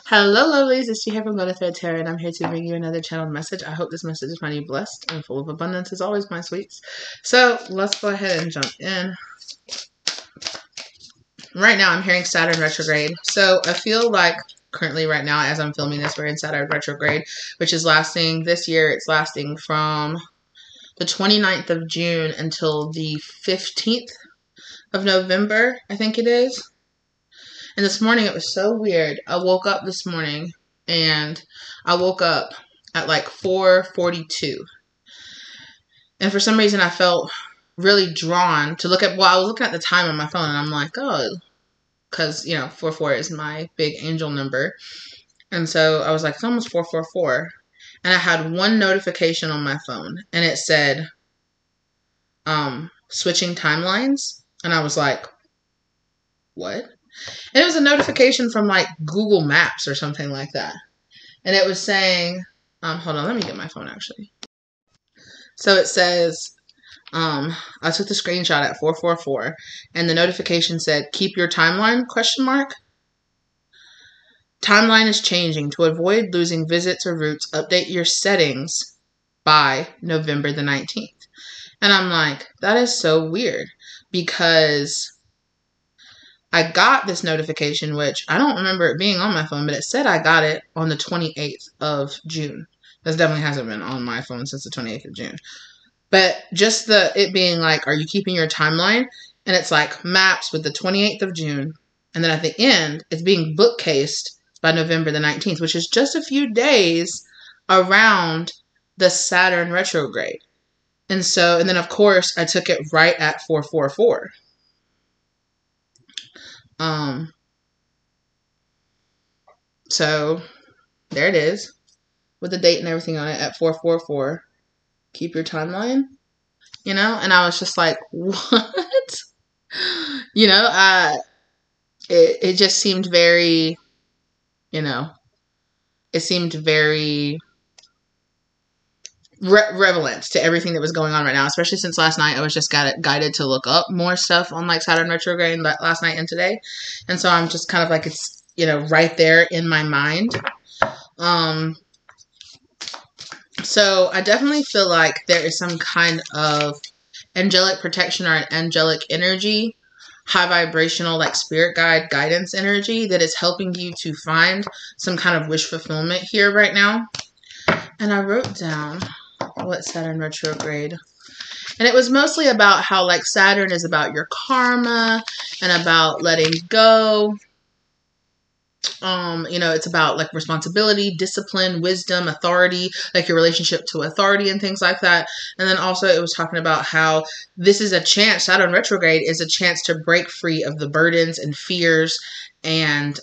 Hello, lovelies. It's G here from Thread Tarot, and I'm here to bring you another channeled message. I hope this message is finding you blessed and full of abundance as always, my sweets. So let's go ahead and jump in. Right now, I'm hearing Saturn retrograde. So I feel like currently right now, as I'm filming this, we're in Saturn retrograde, which is lasting this year. It's lasting from the 29th of June until the 15th of November, I think it is. And this morning, it was so weird. I woke up this morning, and I woke up at like 4:42. And for some reason, I felt really drawn to look at, well, I was looking at the time on my phone, and I'm like, oh, because, 44 is my big angel number. And so I was like, it's almost 444. And I had one notification on my phone, and it said, switching timelines. And I was like, what? And it was a notification from like Google Maps or something like that. And it was saying, hold on, let me get my phone actually. So it says, I took the screenshot at 444 and the notification said, keep your timeline, ? Timeline is changing. To avoid losing visits or routes, update your settings by November the 19th. And I'm like, that is so weird because I got this notification, which I don't remember it being on my phone, but it said I got it on the 28th of June. This definitely hasn't been on my phone since the 28th of June. But just it being like, are you keeping your timeline? And it's like maps with the 28th of June. And then at the end, it's being bookcased by November the 19th, which is just a few days around the Saturn retrograde. And then of course, I took it right at 444. So there it is with the date and everything on it at 444. Keep your timeline, and I was just like, what? It just seemed very, it seemed very relevant to everything that was going on right now, especially since last night I was just guided to look up more stuff on like Saturn retrograde last night and today. And so I'm just kind of like, it's, right there in my mind. So I definitely feel like there is some kind of angelic protection or an angelic energy, high vibrational, like spirit guide guidance energy that is helping you to find some kind of wish fulfillment here right now. And I wrote down what Saturn retrograde, and it was mostly about how like Saturn is about your karma and about letting go. It's about like responsibility, discipline, wisdom, authority, like your relationship to authority and things like that. And then also it was talking about how this is a chance, Saturn retrograde is a chance to break free of the burdens and fears and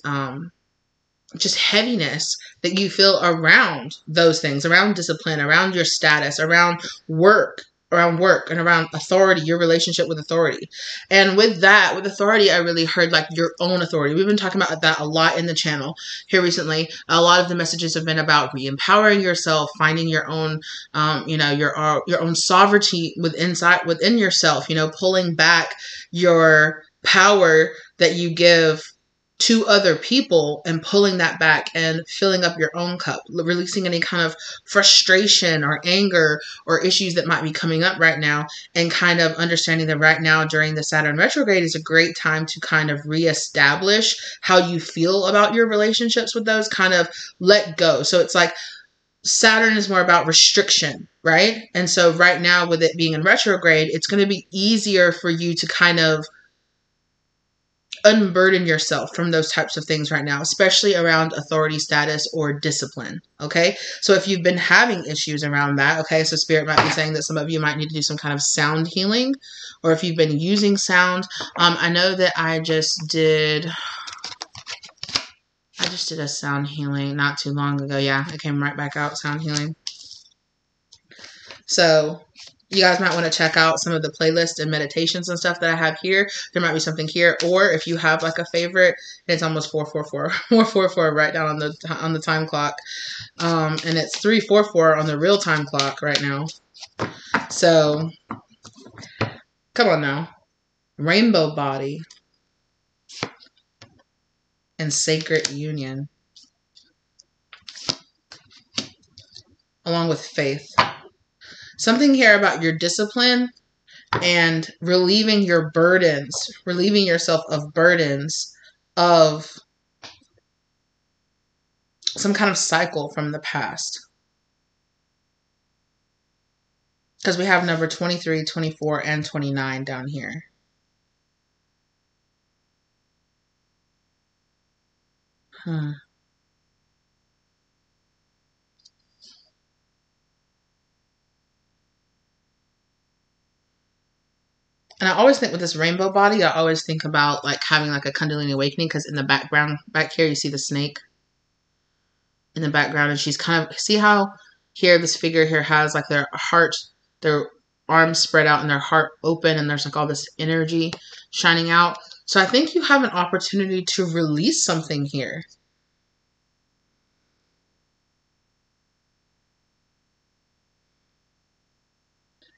just heaviness that you feel around those things, around discipline, around your status, around work and around authority, your relationship with authority. And with that, with authority, I really heard like your own authority. We've been talking about that a lot in the channel here recently. A lot of the messages have been about re-empowering yourself, finding your own, your own sovereignty within yourself, pulling back your power that you give to other people and pulling that back and filling up your own cup, releasing any kind of frustration or anger or issues that might be coming up right now, and kind of understanding that right now during the Saturn retrograde is a great time to kind of reestablish how you feel about your relationships with those, kind of let go. So it's like Saturn is more about restriction, right? And so right now with it being in retrograde, it's going to be easier for you to kind of unburden yourself from those types of things right now, especially around authority, status, or discipline. Okay. So if you've been having issues around that, okay, so Spirit might be saying that some of you might need to do some kind of sound healing, or if you've been using sound. I know that I just did a sound healing not too long ago. Yeah, it came right back out, sound healing. So you guys might want to check out some of the playlists and meditations and stuff that I have here. There might be something here, or if you have like a favorite, it's almost 444 right down on the time clock, and it's 344 on the real time clock right now. So come on now, rainbow body and sacred union. along with faith. Something here about your discipline and relieving your burdens, relieving yourself of burdens of some kind of cycle from the past. Because we have number 23, 24, and 29 down here. And I always think with this rainbow body, I always think about like having like a Kundalini awakening, because in the background back here, you see the snake in the background, and she's kind of, see how here this figure here has like their heart, their arms spread out and their heart open, and there's like all this energy shining out. So I think you have an opportunity to release something here.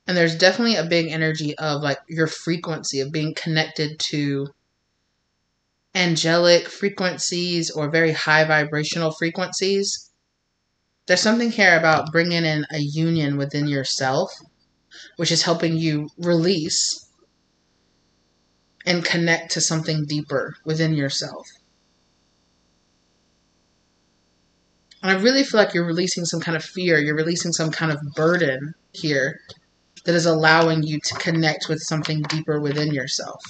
And there's definitely a big energy of like your frequency of being connected to angelic frequencies or very high vibrational frequencies. There's something here about bringing in a union within yourself, which is helping you release and connect to something deeper within yourself. And I really feel like you're releasing some kind of fear. You're releasing some kind of burden here that is allowing you to connect with something deeper within yourself.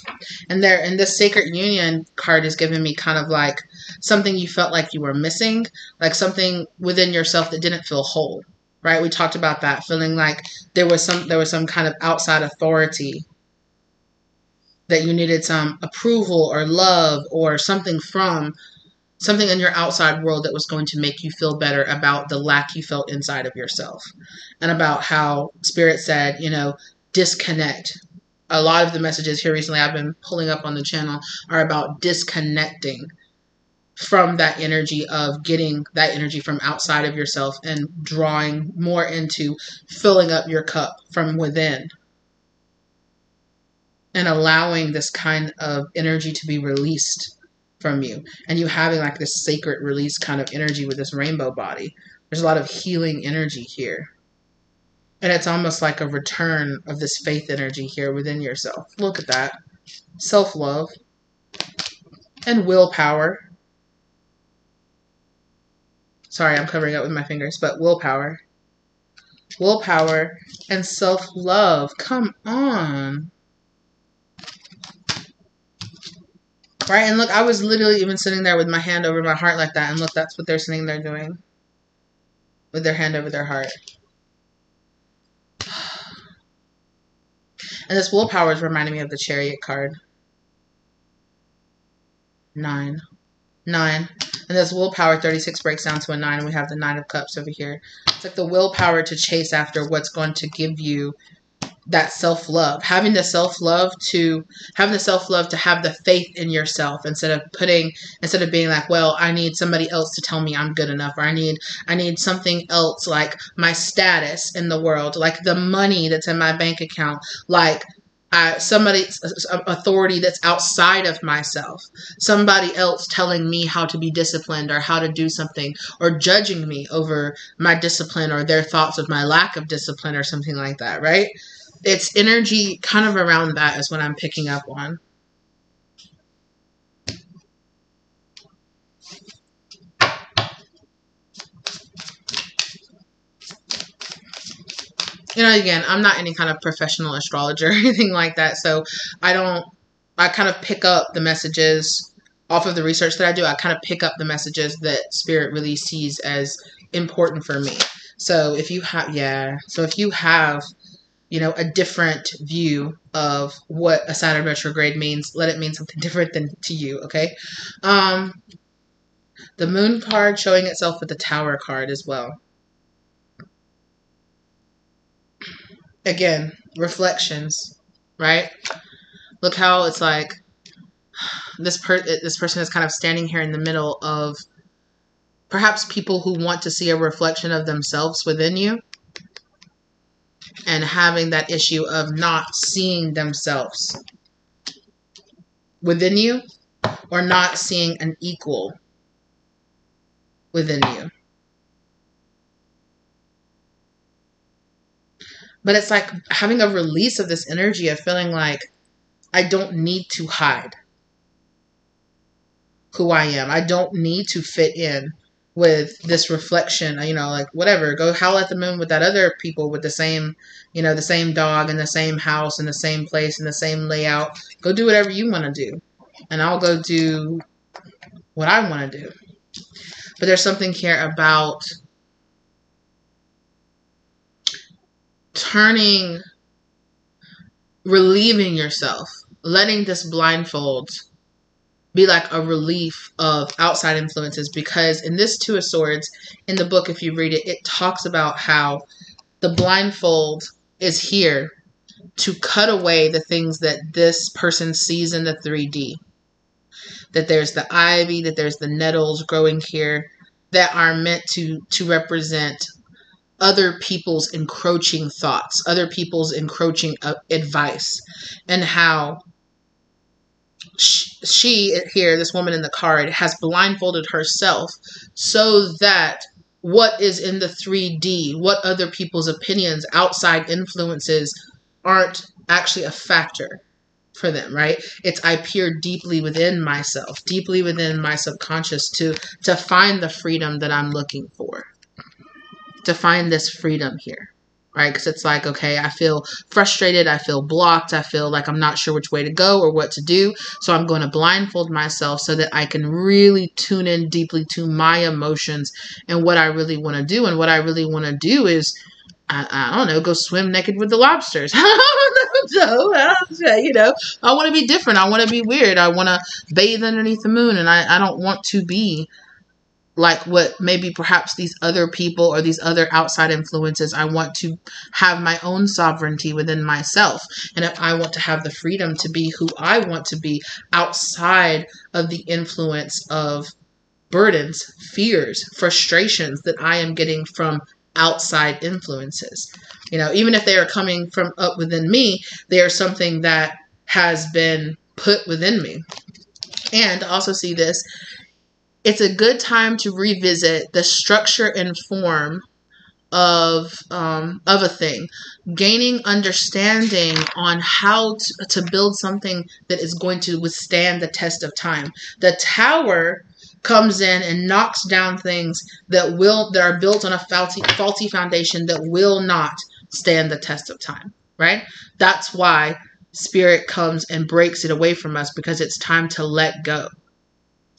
And there, in this Sacred Union card is giving me kind of like something you felt like you were missing, like something within yourself that didn't feel whole, right? We talked about that, feeling like there was some kind of outside authority that you needed some approval or love or something from, something in your outside world that was going to make you feel better about the lack you felt inside of yourself. And about how Spirit said, you know, disconnect. A lot of the messages here recently I've been pulling up on the channel are about disconnecting from that energy of getting that energy from outside of yourself and drawing more into filling up your cup from within. And allowing this kind of energy to be released from you, and you having like this sacred release kind of energy with this rainbow body. There's a lot of healing energy here, and it's almost like a return of this faith energy here within yourself. Look at that. Self-love and willpower. Sorry, I'm covering up with my fingers, but willpower and self-love. Come on. Right, and look, I was literally even sitting there with my hand over my heart like that, and look, that's what they're sitting there doing. With their hand over their heart. And this willpower is reminding me of the Chariot card. 9. And this willpower, 36, breaks down to a 9, and we have the 9 of Cups over here. It's like the willpower to chase after what's going to give you that self-love, having the self-love to have the faith in yourself, instead of being like, well, I need somebody else to tell me I'm good enough, or I need something else, like my status in the world, like the money that's in my bank account, like somebody's authority that's outside of myself, somebody else telling me how to be disciplined or how to do something, or judging me over my discipline or their thoughts of my lack of discipline or something like that, right? It's energy kind of around that is what I'm picking up on. You know, again, I'm not any kind of professional astrologer or anything like that, so I kind of pick up the messages off of the research that I do. I kind of pick up the messages that Spirit really sees as important for me. So if you have, you know, a different view of what a Saturn retrograde means, let it mean something different than to you, okay? The Moon card showing itself with the Tower card as well. Again, reflections, right? Look how it's like this person is kind of standing here in the middle of perhaps people who want to see a reflection of themselves within you, and having that issue of not seeing themselves within you, or not seeing an equal within you. But it's like having a release of this energy of feeling like I don't need to hide who I am. I don't need to fit in with this reflection, like whatever, go howl at the moon with that other people with the same, the same dog and the same house and the same place and the same layout. Go do whatever you want to do. And I'll go do what I want to do. But there's something here about relieving yourself, letting this blindfold be like a relief of outside influences, because in this Two of Swords, in the book, if you read it, it talks about how the blindfold is here to cut away the things that this person sees in the 3D. That there's the ivy, that there's the nettles growing here that are meant to represent other people's encroaching thoughts, other people's encroaching advice, and how she here, this woman in the card, has blindfolded herself so that what is in the 3D, what other people's opinions, outside influences, aren't actually a factor for them, right? It's I peer deeply within myself, deeply within my subconscious to find the freedom that I'm looking for, to find this freedom here. Right? Because it's like, okay, I feel frustrated. I feel blocked. I feel like I'm not sure which way to go or what to do. So I'm going to blindfold myself so that I can really tune in deeply to my emotions and what I really want to do. And what I really want to do is, I don't know, go swim naked with the lobsters. I want to be different. I want to be weird. I want to bathe underneath the moon. And I don't want to be like what maybe perhaps these other people or these other outside influences. I want to have my own sovereignty within myself. And if I want to have the freedom to be who I want to be outside of the influence of burdens, fears, frustrations that I am getting from outside influences. Even if they are coming from up within me, they are something that has been put within me. And also see this, it's a good time to revisit the structure and form of a thing, gaining understanding on how to build something that is going to withstand the test of time. The Tower comes in and knocks down things that are built on a faulty foundation that will not stand the test of time, right? That's why Spirit comes and breaks it away from us, because it's time to let go.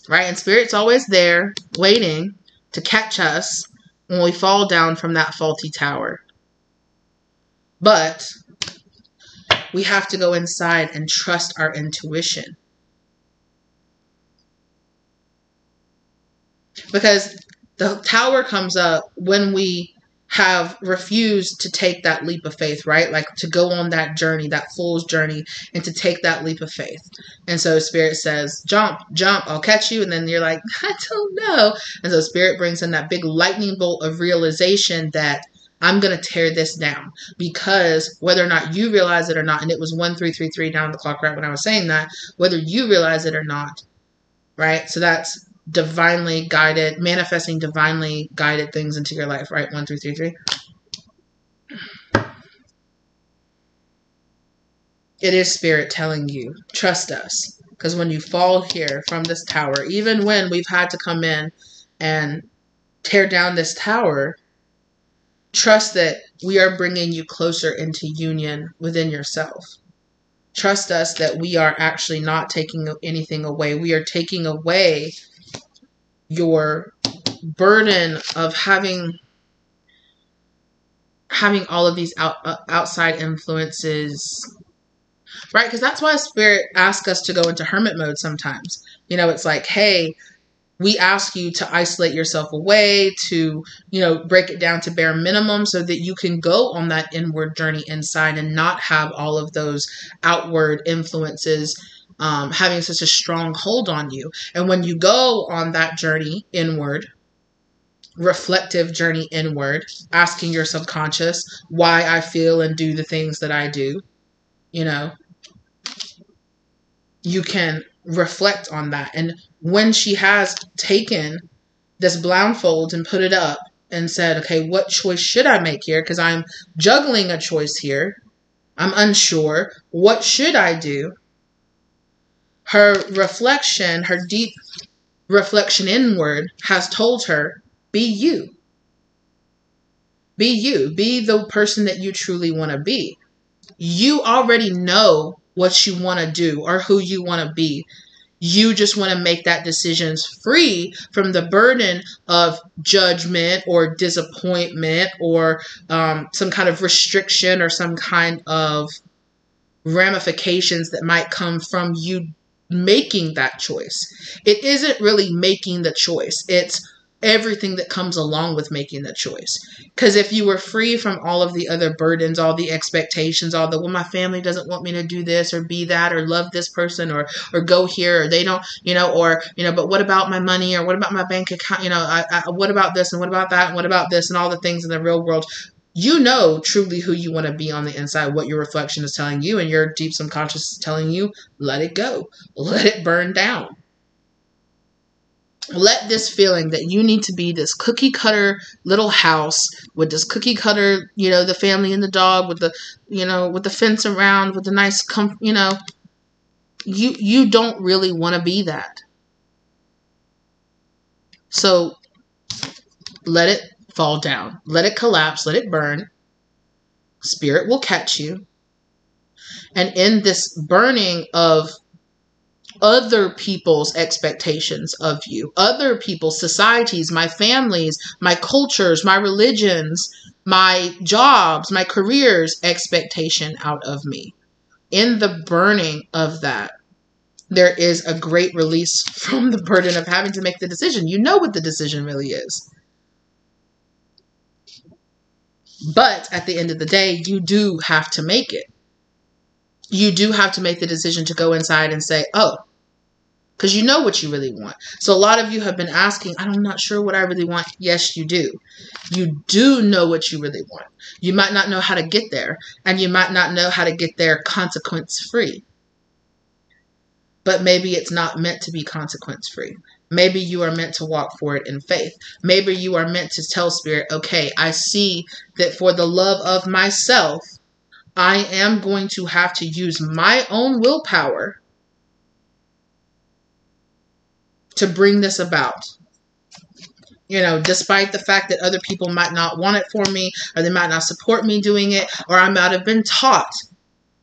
Right? And Spirit's always there waiting to catch us when we fall down from that faulty tower. But we have to go inside and trust our intuition. Because the tower comes up when we have refused to take that leap of faith, right? Like to go on that journey, that fool's journey, and to take that leap of faith. And so Spirit says, jump, I'll catch you. And then you're like, I don't know. And so Spirit brings in that big lightning bolt of realization that I'm going to tear this down, because whether or not you realize it or not, and it was 1333 down the clock right when I was saying that, whether you realize it or not, right? So that's divinely guided, manifesting divinely guided things into your life, right? 1333. It is Spirit telling you, trust us. Because when you fall here from this tower, even when we've had to come in and tear down this tower, trust that we are bringing you closer into union within yourself. Trust us that we are actually not taking anything away. We are taking away your burden of having all of these outside influences, right? Because that's why Spirit asks us to go into hermit mode sometimes. It's like, hey, we ask you to isolate yourself away, to, break it down to bare minimum so that you can go on that inward journey inside and not have all of those outward influences having such a strong hold on you. And when you go on that journey inward, reflective journey inward, asking your subconscious why I feel and do the things that I do, you can reflect on that. And when she has taken this blindfold and put it up, and said, okay, what choice should I make here? Because I'm juggling a choice here. I'm unsure. What should I do? Her reflection, her deep reflection inward has told her, be you. Be you. Be the person that you truly want to be. You already know what you want to do or who you want to be. You just want to make that decision free from the burden of judgment or disappointment or some kind of restriction or some kind of ramifications that might come from you making that choice. It isn't really making the choice. It's everything that comes along with making the choice. Because if you were free from all of the other burdens, all the expectations, all the, well, my family doesn't want me to do this or be that or love this person or go here or they don't, or, but what about my money or what about my bank account? What about this and what about that and what about this and all the things in the real world? You know truly who you want to be on the inside, what your reflection is telling you, and your deep subconscious is telling you, let it go. Let it burn down. Let this feeling that you need to be this cookie cutter little house with this cookie cutter, the family and the dog with the, with the fence around, with the nice, you don't really want to be that. So let it fall down. Let it collapse. Let it burn. Spirit will catch you. And in this burning of other people's expectations of you, other people's societies, my families, my cultures, my religions, my jobs, my careers, expectation out of me. In the burning of that, there is a great release from the burden of having to make the decision. You know what the decision really is. But at the end of the day, you do have to make it. You do have to make the decision to go inside and say, oh, because you know what you really want. So a lot of you have been asking, I'm not sure what I really want. Yes, you do. You do know what you really want. You might not know how to get there, and you might not know how to get there consequence-free. But maybe it's not meant to be consequence-free. Maybe you are meant to walk for it in faith. Maybe you are meant to tell Spirit, okay, I see that for the love of myself, I am going to have to use my own willpower to bring this about. Despite the fact that other people might not want it for me, or they might not support me doing it, or I might have been taught,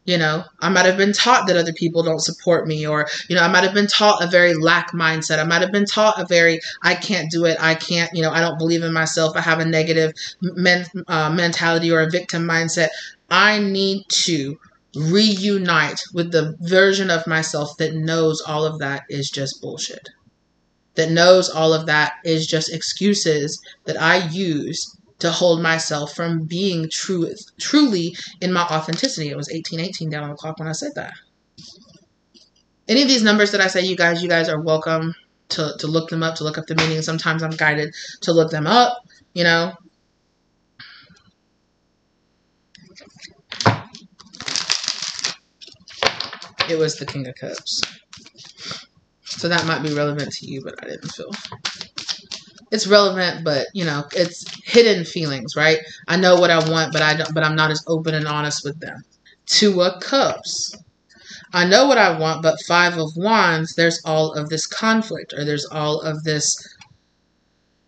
I might have been taught that other people don't support me, or, I might have been taught a very lack mindset. I might have been taught a very, I can't do it. I can't, I don't believe in myself. I have a negative mentality or a victim mindset. I need to reunite with the version of myself that knows all of that is just bullshit. That knows all of that is just excuses that I use to hold myself from being truly in my authenticity. It was 1818 down on the clock when I said that. Any of these numbers that I say, you guys are welcome to look them up, to look up the meaning. Sometimes I'm guided to look them up, It was the King of Cups. So that might be relevant to you, but I didn't feel. It's relevant, but it's hidden feelings, right? I know what I want, but I'm not as open and honest with them. Two of Cups. I know what I want, but Five of Wands, there's all of this conflict, or there's all of this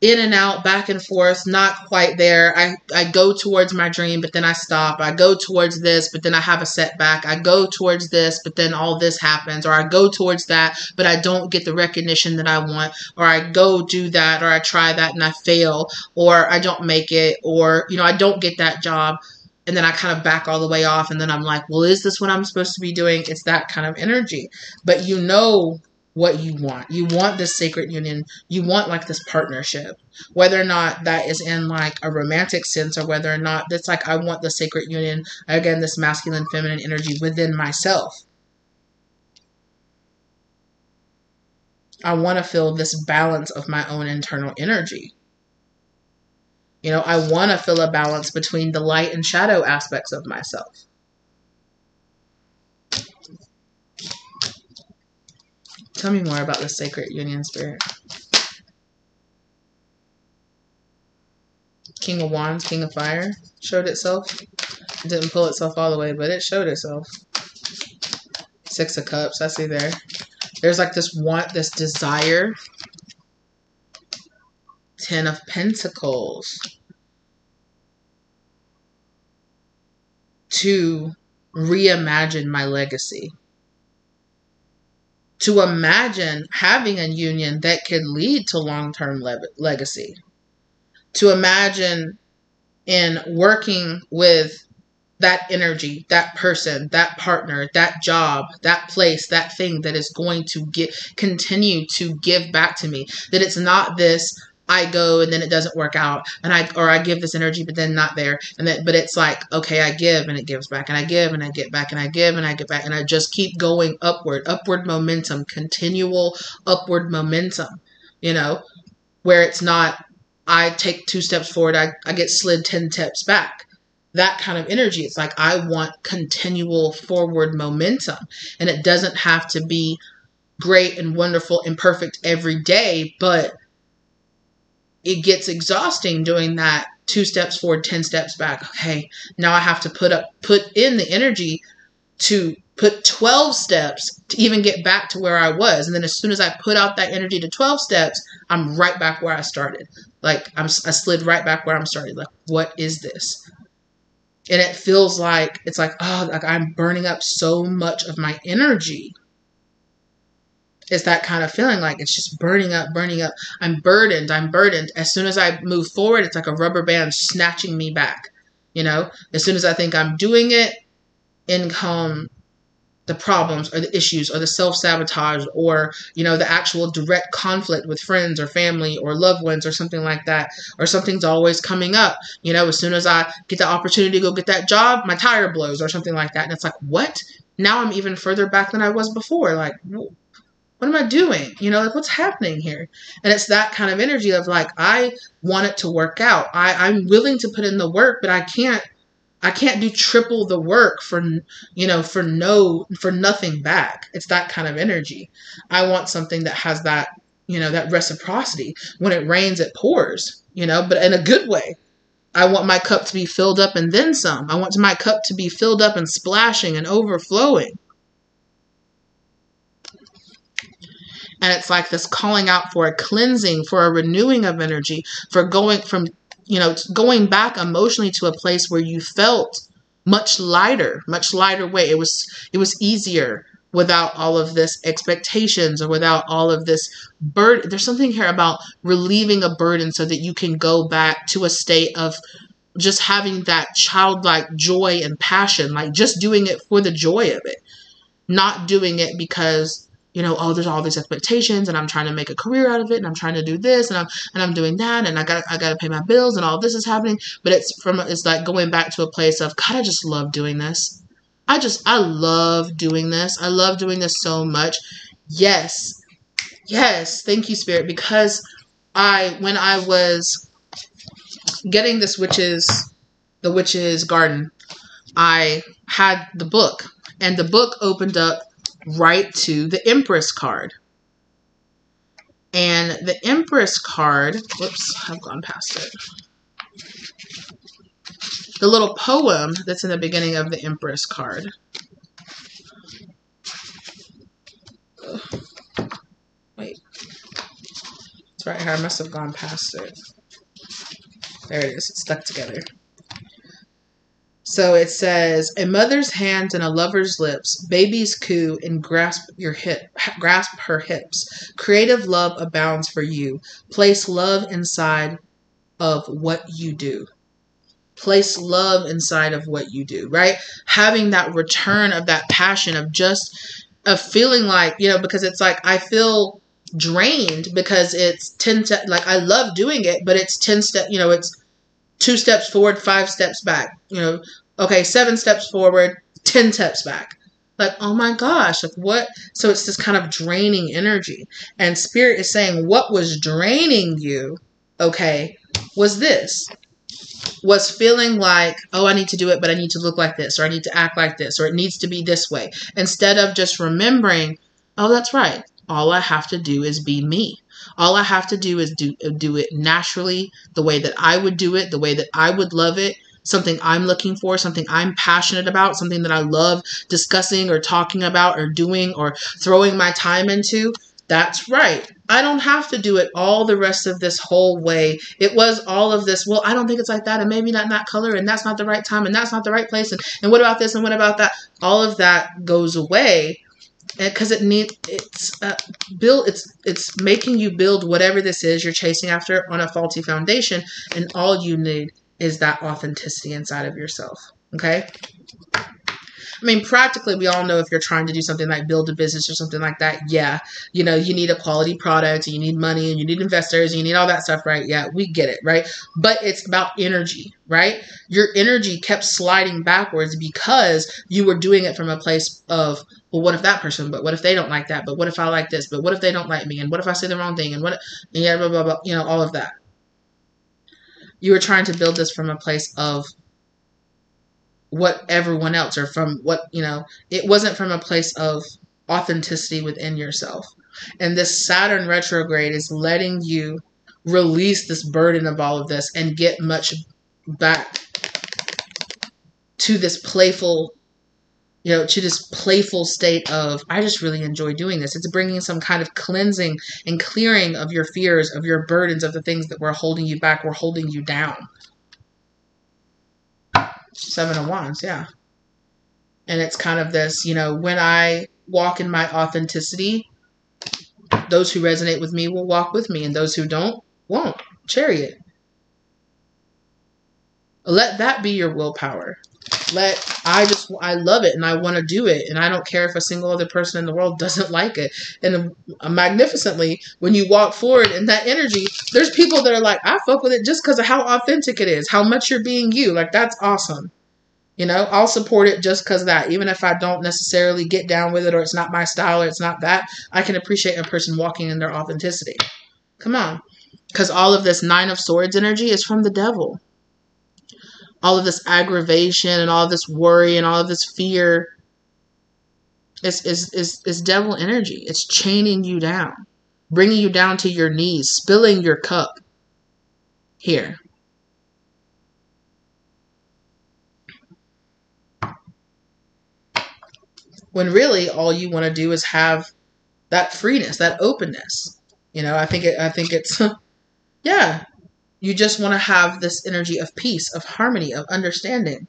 in and out, back and forth, not quite there. I go towards my dream, but then I stop. I go towards this, but then I have a setback. I go towards this, but then all this happens. Or I go towards that, but I don't get the recognition that I want. Or I go do that, or I try that and I fail. Or I don't make it. Or, I don't get that job. And then I kind of back all the way off. And then I'm like, well, is this what I'm supposed to be doing? It's that kind of energy. But what you want. You want this sacred union. You want like this partnership. Whether or not that is in like a romantic sense, or whether or not that's like, I want the sacred union. Again, this masculine, feminine energy within myself. I want to feel this balance of my own internal energy. I want to feel a balance between the light and shadow aspects of myself. Tell me more about the sacred union, Spirit. King of Wands, King of Fire showed itself. It didn't pull itself all the way, but it showed itself. Six of Cups, I see there. There's like this want, this desire. Ten of Pentacles. To reimagine my legacy. To imagine having a union that could lead to long-term legacy. To imagine in working with that energy, that person, that partner, that job, that place, that thing that is going to continue to give back to me. That it's not this, I go and then it doesn't work out, and I give this energy but then not there, and then, but it's like, okay, I give and it gives back, and I give and I get back, and I give and I get back, and I just keep going upward momentum, continual upward momentum, you know, where it's not, I take 2 steps forward, I get slid 10 steps back. That kind of energy. It's like, I want continual forward momentum. And it doesn't have to be great and wonderful and perfect every day, but it gets exhausting doing that 2 steps forward, 10 steps back. Okay, now I have to put in the energy to put 12 steps to even get back to where I was. And then as soon as I put out that energy to 12 steps, I'm right back where I started. Like I slid right back where I'm started. Like, what is this? And it feels like, it's like, oh, like I'm burning up so much of my energy. It's that kind of feeling, like it's just burning up. I'm burdened. As soon as I move forward, it's like a rubber band snatching me back. You know, as soon as I think I'm doing it, in come the problems or the issues or the self-sabotage or, you know, the actual direct conflict with friends or family or loved ones or something like that, or something's always coming up. You know, as soon as I get the opportunity to go get that job, my tire blows or something like that. And it's like, what? Now I'm even further back than I was before. Like, what am I doing? You know, like, what's happening here? And it's that kind of energy of like, I want it to work out. I'm willing to put in the work, but I can't do triple the work for, you know, for nothing back. It's that kind of energy. I want something that has that, you know, that reciprocity. When it rains, it pours, you know, but in a good way. I want my cup to be filled up and then some. I want my cup to be filled up and splashing and overflowing. And it's like this calling out for a cleansing, for a renewing of energy, for going from, you know, going back emotionally to a place where you felt much lighter weight. It was easier without all of this expectations or without all of this burden. There's something here about relieving a burden so that you can go back to a state of just having that childlike joy and passion, like just doing it for the joy of it, not doing it because, you know, oh, there's all these expectations and I'm trying to make a career out of it and I'm trying to do this and I'm doing that and I gotta pay my bills and all this is happening. But it's like going back to a place of, God, I just love doing this. I love doing this. I love doing this so much. Yes. Thank you, Spirit. Because when I was getting the witch's garden, I had the book, and the book opened up right to the Empress card. And the Empress card, whoops, I've gone past it. The little poem that's in the beginning of the Empress card. Wait. It's right here. I must have gone past it. There it is. It's stuck together. So it says, a mother's hands and a lover's lips, babies coo and grasp her hips. Creative love abounds for you. Place love inside of what you do. Place love inside of what you do, right? Having that return of that passion of just a feeling like, you know, because it's like, I feel drained because it's 10 steps, like I love doing it, but it's 10 steps, you know, it's 2 steps forward, 5 steps back, you know, okay, 7 steps forward, 10 steps back. Like, oh my gosh, like what? So it's this kind of draining energy. And Spirit is saying what was draining you, okay, was this. Was feeling like, oh, I need to do it, but I need to look like this, or I need to act like this, or it needs to be this way. Instead of just remembering, oh, that's right. All I have to do is be me. All I have to do is do it naturally, the way that I would do it, the way that I would love it, something I'm looking for, something I'm passionate about, something that I love discussing or talking about or doing or throwing my time into. That's right. I don't have to do it all the rest of this whole way. It was all of this, well, I don't think it's like that, and maybe not in that color, and that's not the right time, and that's not the right place, and what about this, and what about that? All of that goes away, because it's making you build whatever this is you're chasing after on a faulty foundation, and all you need is that authenticity inside of yourself. Okay? I mean, practically, we all know if you're trying to do something like build a business or something like that, yeah, you know, you need a quality product, and you need money, and you need investors, and you need all that stuff, right? Yeah, we get it, right? But it's about energy, right? Your energy kept sliding backwards because you were doing it from a place of, well, what if that person, but what if they don't like that, but what if I like this, but what if they don't like me, and what if I say the wrong thing, and yeah, blah, blah, blah, you know, all of that. You were trying to build this from a place of what everyone else, or from what, you know, it wasn't from a place of authenticity within yourself. And this Saturn retrograde is letting you release this burden of all of this and get much back to this playful, you know, to this playful state of, I just really enjoy doing this. It's bringing some kind of cleansing and clearing of your fears, of your burdens, of the things that were holding you back, were holding you down. 7 of Wands, yeah. And it's kind of this, you know, when I walk in my authenticity, those who resonate with me will walk with me, and those who don't, won't. Chariot. Let that be your willpower. I love it, and I want to do it, and I don't care if a single other person in the world doesn't like it. And magnificently, when you walk forward in that energy, there's people that are like, I fuck with it just because of how authentic it is, how much you're being you. Like, that's awesome. You know, I'll support it just because of that. Even if I don't necessarily get down with it, or it's not my style, or it's not that, I can appreciate a person walking in their authenticity. Come on. Because all of this 9 of Swords energy is from the devil. All of this aggravation and all of this worry and all of this fear is devil energy. It's chaining you down, bringing you down to your knees, spilling your cup here. When really all you want to do is have that freeness, that openness. You know, I think it's, yeah. You just want to have this energy of peace, of harmony, of understanding,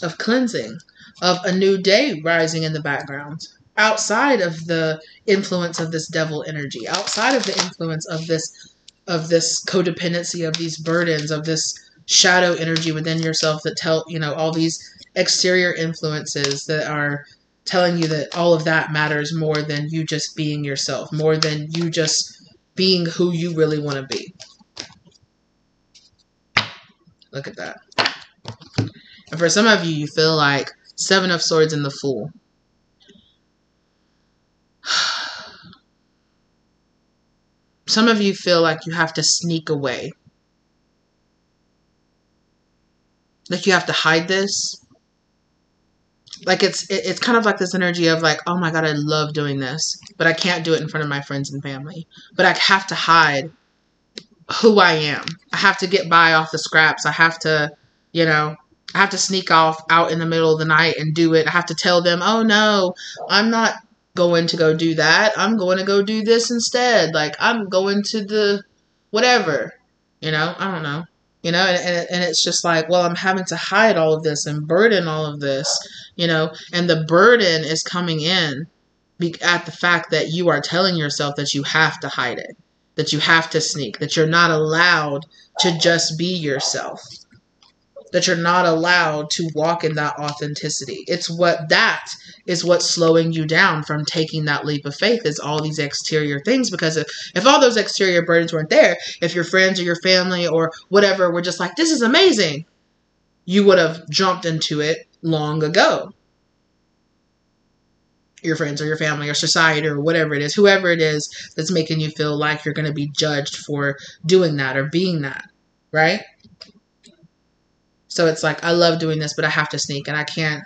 of cleansing, of a new day rising in the background, outside of the influence of this devil energy, outside of the influence of this codependency, of these burdens, of this shadow energy within yourself that tell, you know, all these exterior influences that are telling you that all of that matters more than you just being yourself, more than you just being who you really want to be. Look at that. And for some of you, you feel like 7 of Swords and the Fool. Some of you feel like you have to sneak away. Like you have to hide this. Like it's kind of like this energy of like, oh my God, I love doing this, but I can't do it in front of my friends and family. But I have to hide who I am. I have to get by off the scraps. I have to, you know, I have to sneak off out in the middle of the night and do it. I have to tell them, oh no, I'm not going to go do that. I'm going to go do this instead. Like, I'm going to the whatever, you know, I don't know. You know, and it's just like, well, I'm having to hide all of this and burden all of this, you know, and the burden is coming in at the fact that you are telling yourself that you have to hide it, that you have to sneak, that you're not allowed to just be yourself, that you're not allowed to walk in that authenticity. That is what's slowing you down from taking that leap of faith, is all these exterior things. Because if all those exterior burdens weren't there, if your friends or your family or whatever were just like, this is amazing, you would have jumped into it long ago. Your friends or your family or society or whatever it is, whoever it is that's making you feel like you're going to be judged for doing that or being that, right? So it's like, I love doing this, but I have to sneak, and I can't,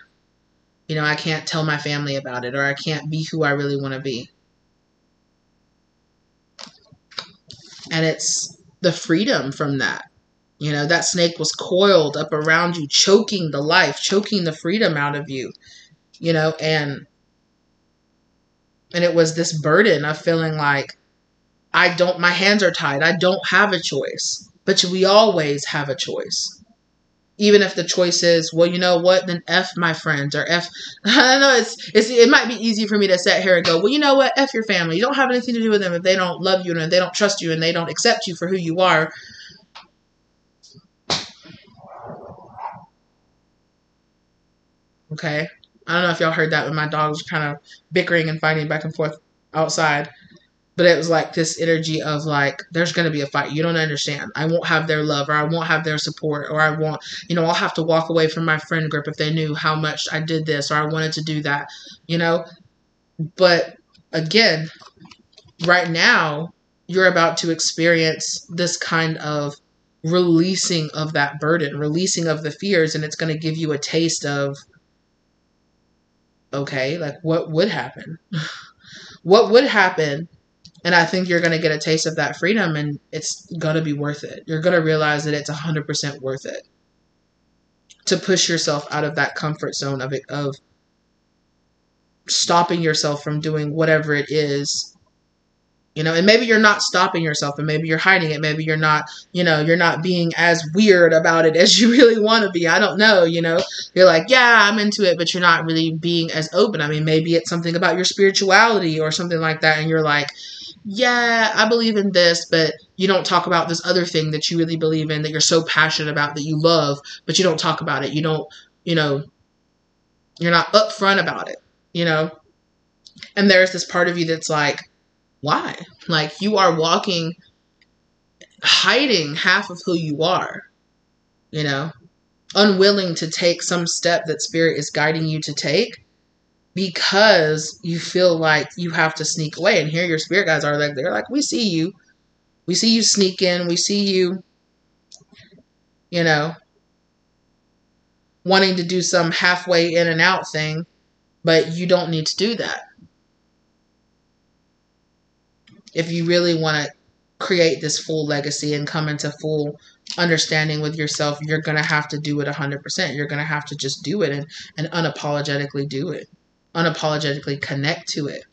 you know, I can't tell my family about it, or I can't be who I really want to be. And it's the freedom from that. You know, that snake was coiled up around you, choking the life, choking the freedom out of you, you know, and it was this burden of feeling like my hands are tied. I don't have a choice. But we always have a choice. Even if the choice is, well, you know what, then F my friends, or F, I don't know, it might be easy for me to sit here and go, well, you know what, F your family. You don't have anything to do with them if they don't love you and if they don't trust you and they don't accept you for who you are. Okay. I don't know if y'all heard that, but my dogs were kind of bickering and fighting back and forth outside. But it was like this energy of like, there's going to be a fight. You don't understand. I won't have their love, or I won't have their support, or I won't, you know, I'll have to walk away from my friend group if they knew how much I did this or I wanted to do that, you know. But again, right now, you're about to experience this kind of releasing of that burden, releasing of the fears, and it's going to give you a taste of, okay, like what would happen? What would happen? And I think you're going to get a taste of that freedom, and it's going to be worth it. You're going to realize that it's 100% worth it to push yourself out of that comfort zone of stopping yourself from doing whatever it is, you know. And maybe you're not stopping yourself, and maybe you're hiding it. Maybe you're not, you know, you're not being as weird about it as you really want to be. I don't know, you know. You're like, yeah, I'm into it, but you're not really being as open. I mean, maybe it's something about your spirituality or something like that, and you're like, yeah, I believe in this, but you don't talk about this other thing that you really believe in, that you're so passionate about, that you love, but you don't talk about it. You don't, you know, you're not upfront about it, you know. And there's this part of you that's like, why? Like, you are hiding half of who you are, you know, unwilling to take some step that spirit is guiding you to take, because you feel like you have to sneak away. And here your spirit guides are like, they're like, we see you sneak in, we see you, you know, wanting to do some halfway in and out thing, but you don't need to do that. If you really want to create this full legacy and come into full understanding with yourself, you're going to have to do it 100%. You're going to have to just do it and unapologetically do it. Unapologetically connect to it.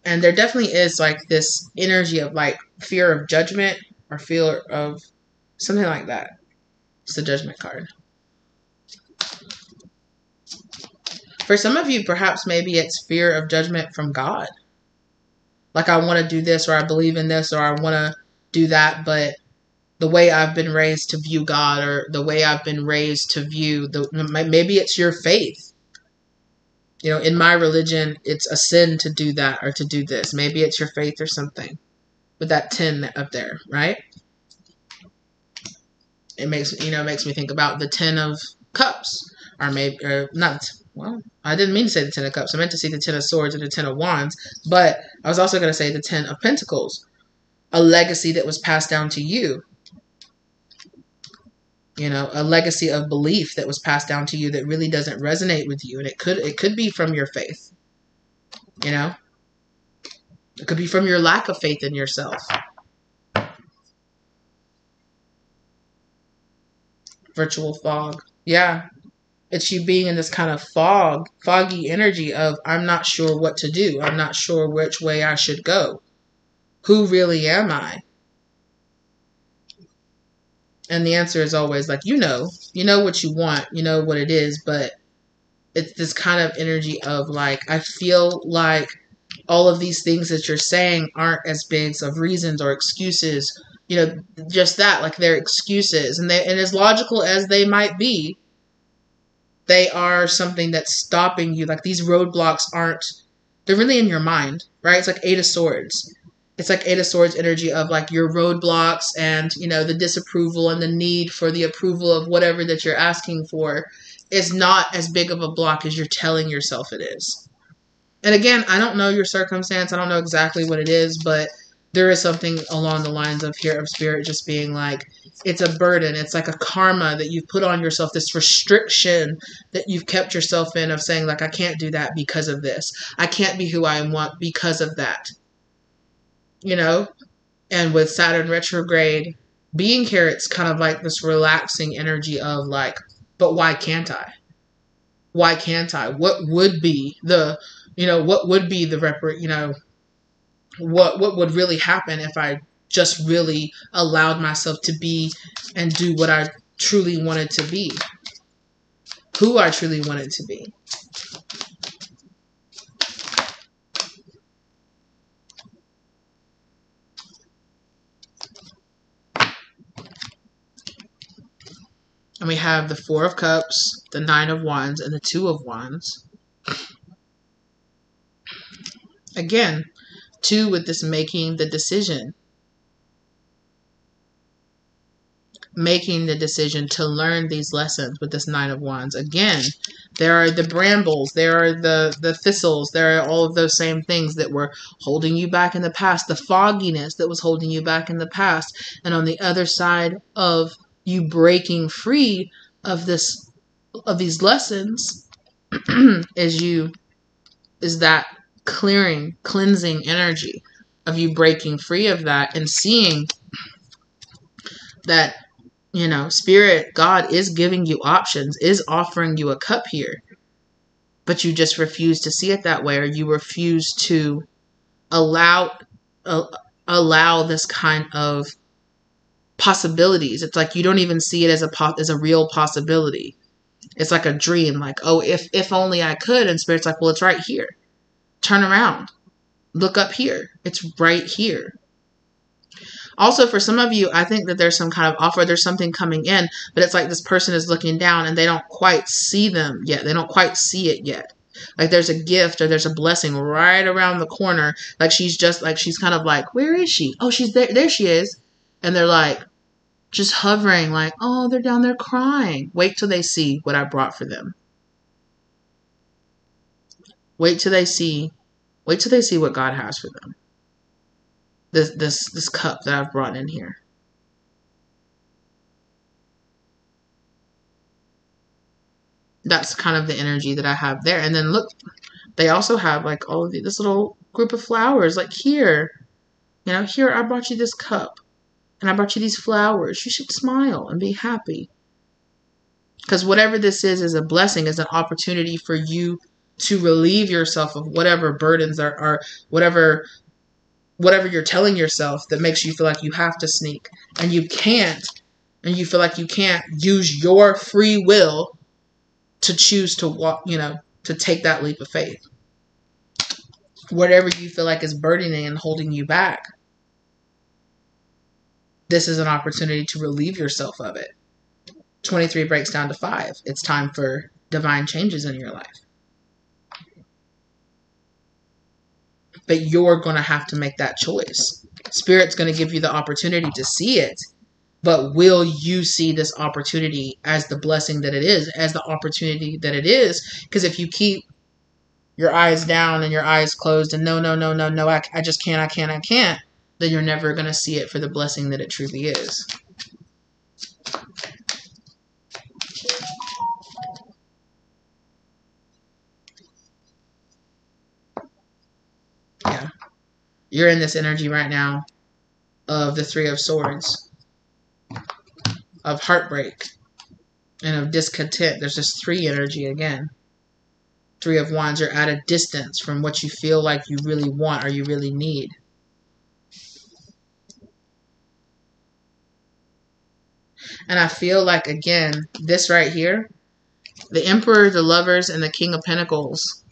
And there definitely is like this energy of like fear of judgment, or fear of something like that. It's the Judgment card. For some of you, perhaps maybe it's fear of judgment from God. Like, I want to do this, or I believe in this, or I want to do that, but the way I've been raised to view God, or the way I've been raised to view maybe it's your faith. You know, in my religion, it's a sin to do that or to do this. Maybe it's your faith or something. With that 10 up there, right? It makes me think about the 10 of cups, or maybe, or not. Well, I didn't mean to say the 10 of cups. I meant to say the 10 of swords and the 10 of wands, but I was also going to say the 10 of pentacles, a legacy that was passed down to you. You know, a legacy of belief that was passed down to you that really doesn't resonate with you. And it could be from your faith. You know, it could be from your lack of faith in yourself. Virtual fog. Yeah. It's you being in this kind of foggy energy of, I'm not sure what to do. I'm not sure which way I should go. Who really am I? And the answer is always like, you know what you want, you know what it is, but it's this kind of energy of like, I feel like all of these things that you're saying aren't as big of reasons or excuses, you know, just that, like, they're excuses, and as logical as they might be, they are something that's stopping you. Like, these roadblocks they're really in your mind, right? It's like 8 of Swords. It's like 8 of Swords energy of like your roadblocks and, you know, the disapproval and the need for the approval of whatever that you're asking for is not as big of a block as you're telling yourself it is. And again, I don't know your circumstance. I don't know exactly what it is, but there is something along the lines of here of spirit just being like, it's a burden. It's like a karma that you've put on yourself, this restriction that you've kept yourself in of saying like, I can't do that because of this. I can't be who I want because of that. you know, and with Saturn retrograde being here, it's kind of like this relaxing energy of like, but why can't I? Why can't I? What would be the, what would be the what would really happen if I just really allowed myself to be and do what I truly wanted to be, who I truly wanted to be. And we have the Four of Cups, the Nine of Wands, and the Two of Wands. Again, two with this making the decision. Making the decision to learn these lessons with this Nine of Wands. Again, there are the brambles, there are the thistles, there are all of those same things that were holding you back in the past, the fogginess that was holding you back in the past. And on the other side of you breaking free of these lessons is that cleansing energy of you breaking free of that and seeing that, Spirit, God is giving you options, is offering you a cup here, but you just refuse to see it that way, or you refuse to allow this kind of possibilities. It's like you don't even see it as a real possibility. It's like a dream, like, oh, if only I could. And Spirit's like, well, it's right here. Turn around. Look up here. It's right here. Also, for some of you, I think that there's some kind of offer. There's something coming in, but it's like this person is looking down and they don't quite see them yet. They don't quite see it yet. Like there's a gift or there's a blessing right around the corner. Like she's kind of like, where is she? Oh, she's there. There she is. And they're like, just hovering like, oh, they're down there crying. Wait till they see what I brought for them. Wait till they see what God has for them. This cup that I've brought in here. That's kind of the energy that I have there. And then look, they also have like all of this little group of flowers. Like here, here I brought you this cup. And I brought you these flowers. You should smile and be happy. Because whatever this is a blessing, is an opportunity for you to relieve yourself of whatever burdens are whatever you're telling yourself that makes you feel like you have to sneak. And you can't. And you feel like you can't use your free will to choose to walk, to take that leap of faith. Whatever you feel like is burdening and holding you back. This is an opportunity to relieve yourself of it. 23 breaks down to 5. It's time for divine changes in your life. But you're going to have to make that choice. Spirit's going to give you the opportunity to see it. But will you see this opportunity as the blessing that it is, as the opportunity that it is? Because if you keep your eyes down and your eyes closed and no, I just can't, I can't, then you're never going to see it for the blessing that it truly is. Yeah. You're in this energy right now of the Three of Swords, of heartbreak, and of discontent. There's this 3 energy again. 3 of Wands, you're at a distance from what you feel like you really want or you really need. And I feel like, again, this right here, the Emperor, the Lovers, and the King of Pentacles,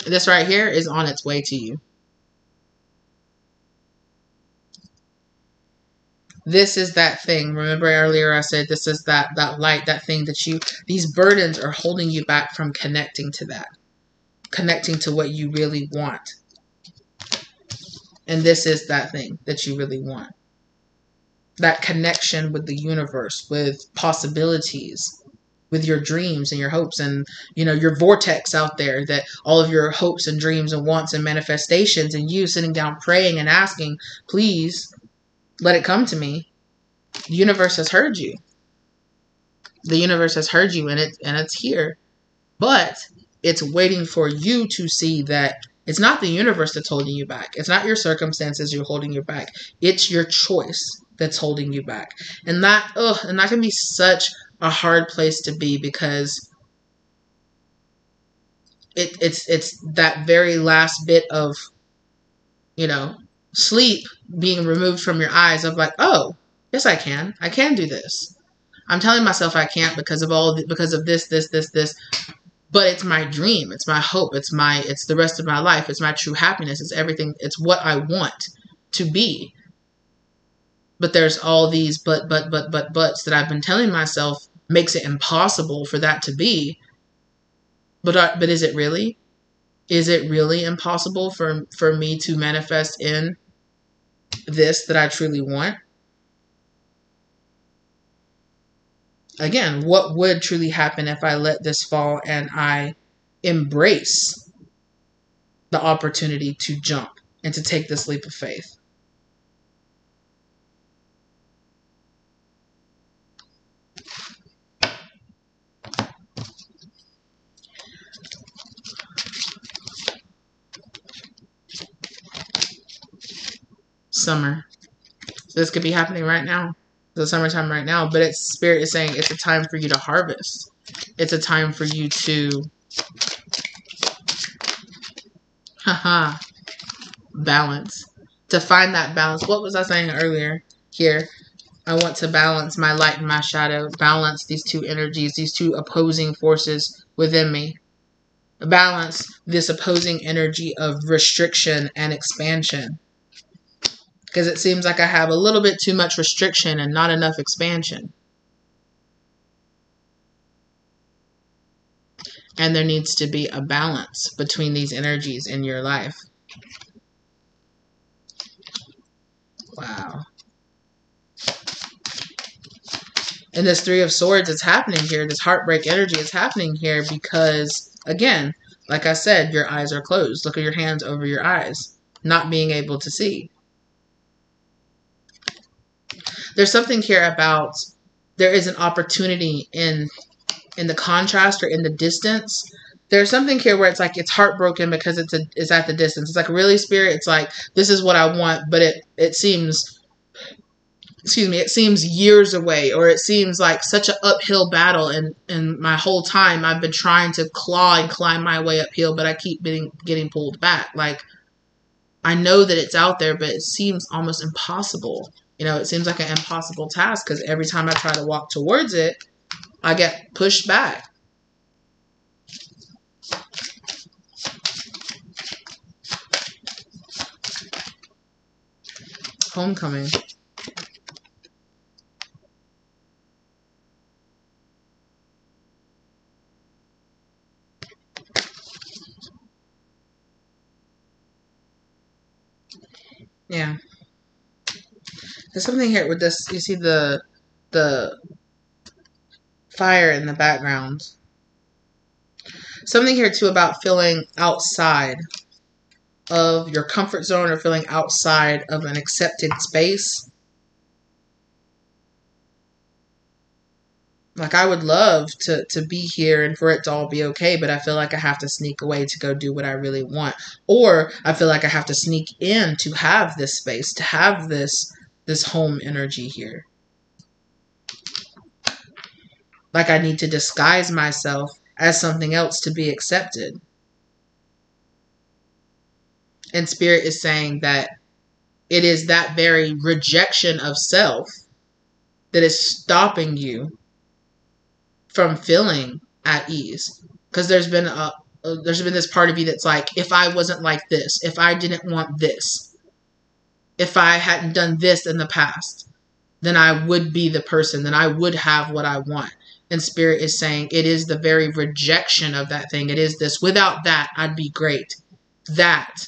this right here is on its way to you. This is that thing. Remember earlier I said this is that light, that thing that these burdens are holding you back from connecting to that. Connecting to what you really want. And this is that thing that you really want. That connection with the universe, with possibilities, with your dreams and your hopes and, your vortex out there, that all of your hopes and dreams and wants and manifestations, and you sitting down praying and asking, please let it come to me. The universe has heard you. The universe has heard you, and it's here. But it's waiting for you to see that It's not the universe that's holding you back. It's not your circumstances you're holding you back. It's your choice that's holding you back. And that can be such a hard place to be, because it's that very last bit of, sleep being removed from your eyes, of like, oh, yes, I can do this. I'm telling myself I can't because of this. But it's my dream. It's my hope. It's the rest of my life. It's my true happiness. It's everything. It's what I want to be. But there's all these buts that I've been telling myself makes it impossible for that to be. But is it really? Is it really impossible for me to manifest in this that I truly want? Again, what would truly happen if I let this fall and I embrace the opportunity to jump and to take this leap of faith? Summer. So this could be happening right now. The summertime right now, but Spirit is saying it's a time for you to harvest. It's a time for you to balance. To find that balance. What was I saying earlier here? I want to balance my light and my shadow. Balance these two energies, these two opposing forces within me. Balance this opposing energy of restriction and expansion. Because it seems like I have a little bit too much restriction and not enough expansion. And there needs to be a balance between these energies in your life. Wow. And this Three of Swords is happening here. This heartbreak energy is happening here because, again, like I said, your eyes are closed. Look at your hands over your eyes. Not being able to see. There's something here about there is an opportunity in the contrast or in the distance. There's something here where it's like it's heartbroken because it's at the distance. It's like, really, Spirit? It's like, this is what I want, but it seems, it seems years away, or it seems like such an uphill battle, and my whole time I've been trying to claw and climb my way uphill, but I keep getting pulled back. Like, I know that it's out there, but it seems almost impossible. It seems like an impossible task because every time I try to walk towards it, I get pushed back. Homecoming. Yeah. There's something here with this. You see the fire in the background. Something here too about feeling outside of your comfort zone or feeling outside of an accepted space. Like, I would love to be here and for it to all be okay, but I feel like I have to sneak away to go do what I really want. Or I feel like I have to sneak in to have this space, to have this home energy here. Like, I need to disguise myself as something else to be accepted. And Spirit is saying that it is that very rejection of self that is stopping you from feeling at ease. Because there's been this part of you that's like, if I wasn't like this, if I didn't want this, if I hadn't done this in the past, then I would be the person, then I would have what I want. And Spirit is saying it is the very rejection of that thing. It is this, without that, I'd be great. That.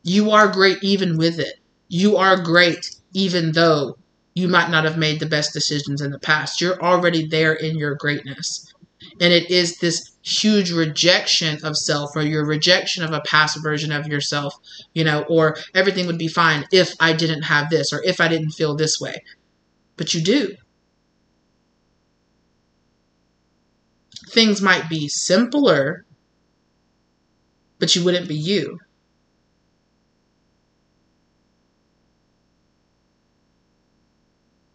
You are great even with it. You are great even though you might not have made the best decisions in the past. You're already there in your greatness. And it is this huge rejection of self, or your rejection of a past version of yourself, or everything would be fine if I didn't have this, or if I didn't feel this way. But you do. Things might be simpler, but you wouldn't be you.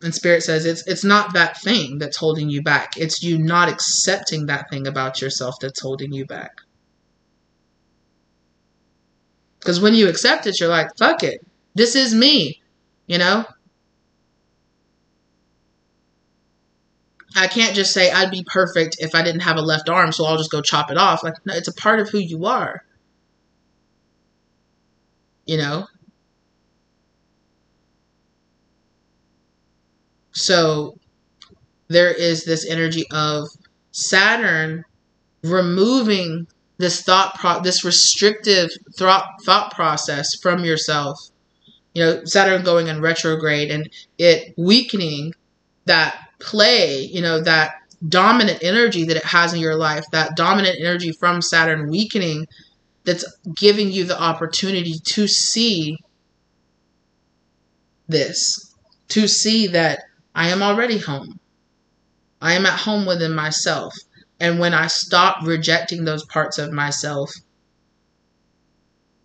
And Spirit says it's not that thing that's holding you back. It's you not accepting that thing about yourself that's holding you back. Because when you accept it, you're like, fuck it. This is me. You know? I can't just say I'd be perfect if I didn't have a left arm, so I'll just go chop it off. Like, no, it's a part of who you are. You know? So there is this energy of Saturn removing this this restrictive thought process from yourself. You know, Saturn going in retrograde and it weakening that play, you know, that dominant energy that it has in your life, that dominant energy from Saturn weakening, that's giving you the opportunity to see this, to see that I am already home. I am at home within myself. And when I stop rejecting those parts of myself,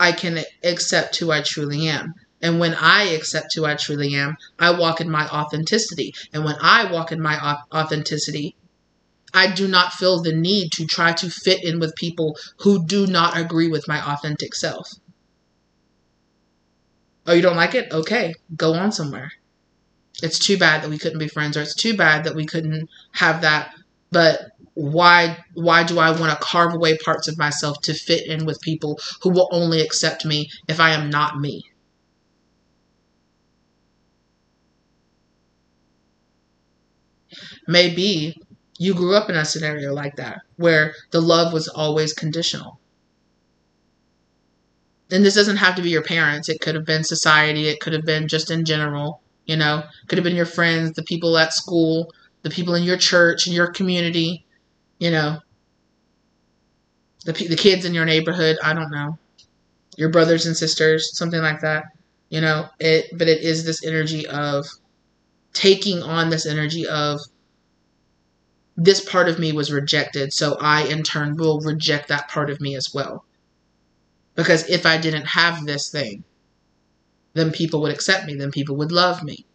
I can accept who I truly am. And when I accept who I truly am, I walk in my authenticity. And when I walk in my authenticity, I do not feel the need to try to fit in with people who do not agree with my authentic self. Oh, you don't like it? Okay, go on somewhere. It's too bad that we couldn't be friends, or it's too bad that we couldn't have that. But why do I want to carve away parts of myself to fit in with people who will only accept me if I am not me? Maybe you grew up in a scenario like that, where the love was always conditional. And this doesn't have to be your parents. It could have been society. It could have been just in general. You know, could have been your friends, the people at school, the people in your church, in your community, you know, the kids in your neighborhood. I don't know, your brothers and sisters, something like that. You know, but it is this energy of taking on this energy of this part of me was rejected, so I in turn will reject that part of me as well. Because if I didn't have this thing, then people would accept me, then people would love me.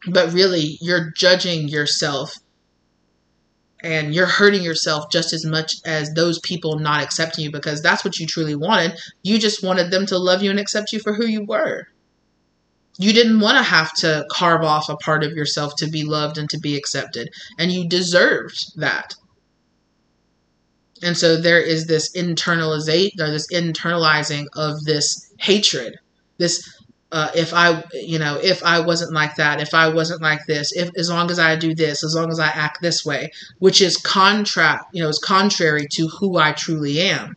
But really, you're judging yourself and you're hurting yourself just as much as those people not accepting you, because that's what you truly wanted. You just wanted them to love you and accept you for who you were. You didn't want to have to carve off a part of yourself to be loved and to be accepted. And you deserved that. And so there is this internalization, or this internalizing of this hatred. This, if I wasn't like that, if I wasn't like this, as long as I do this, as long as I act this way, which is is contrary to who I truly am.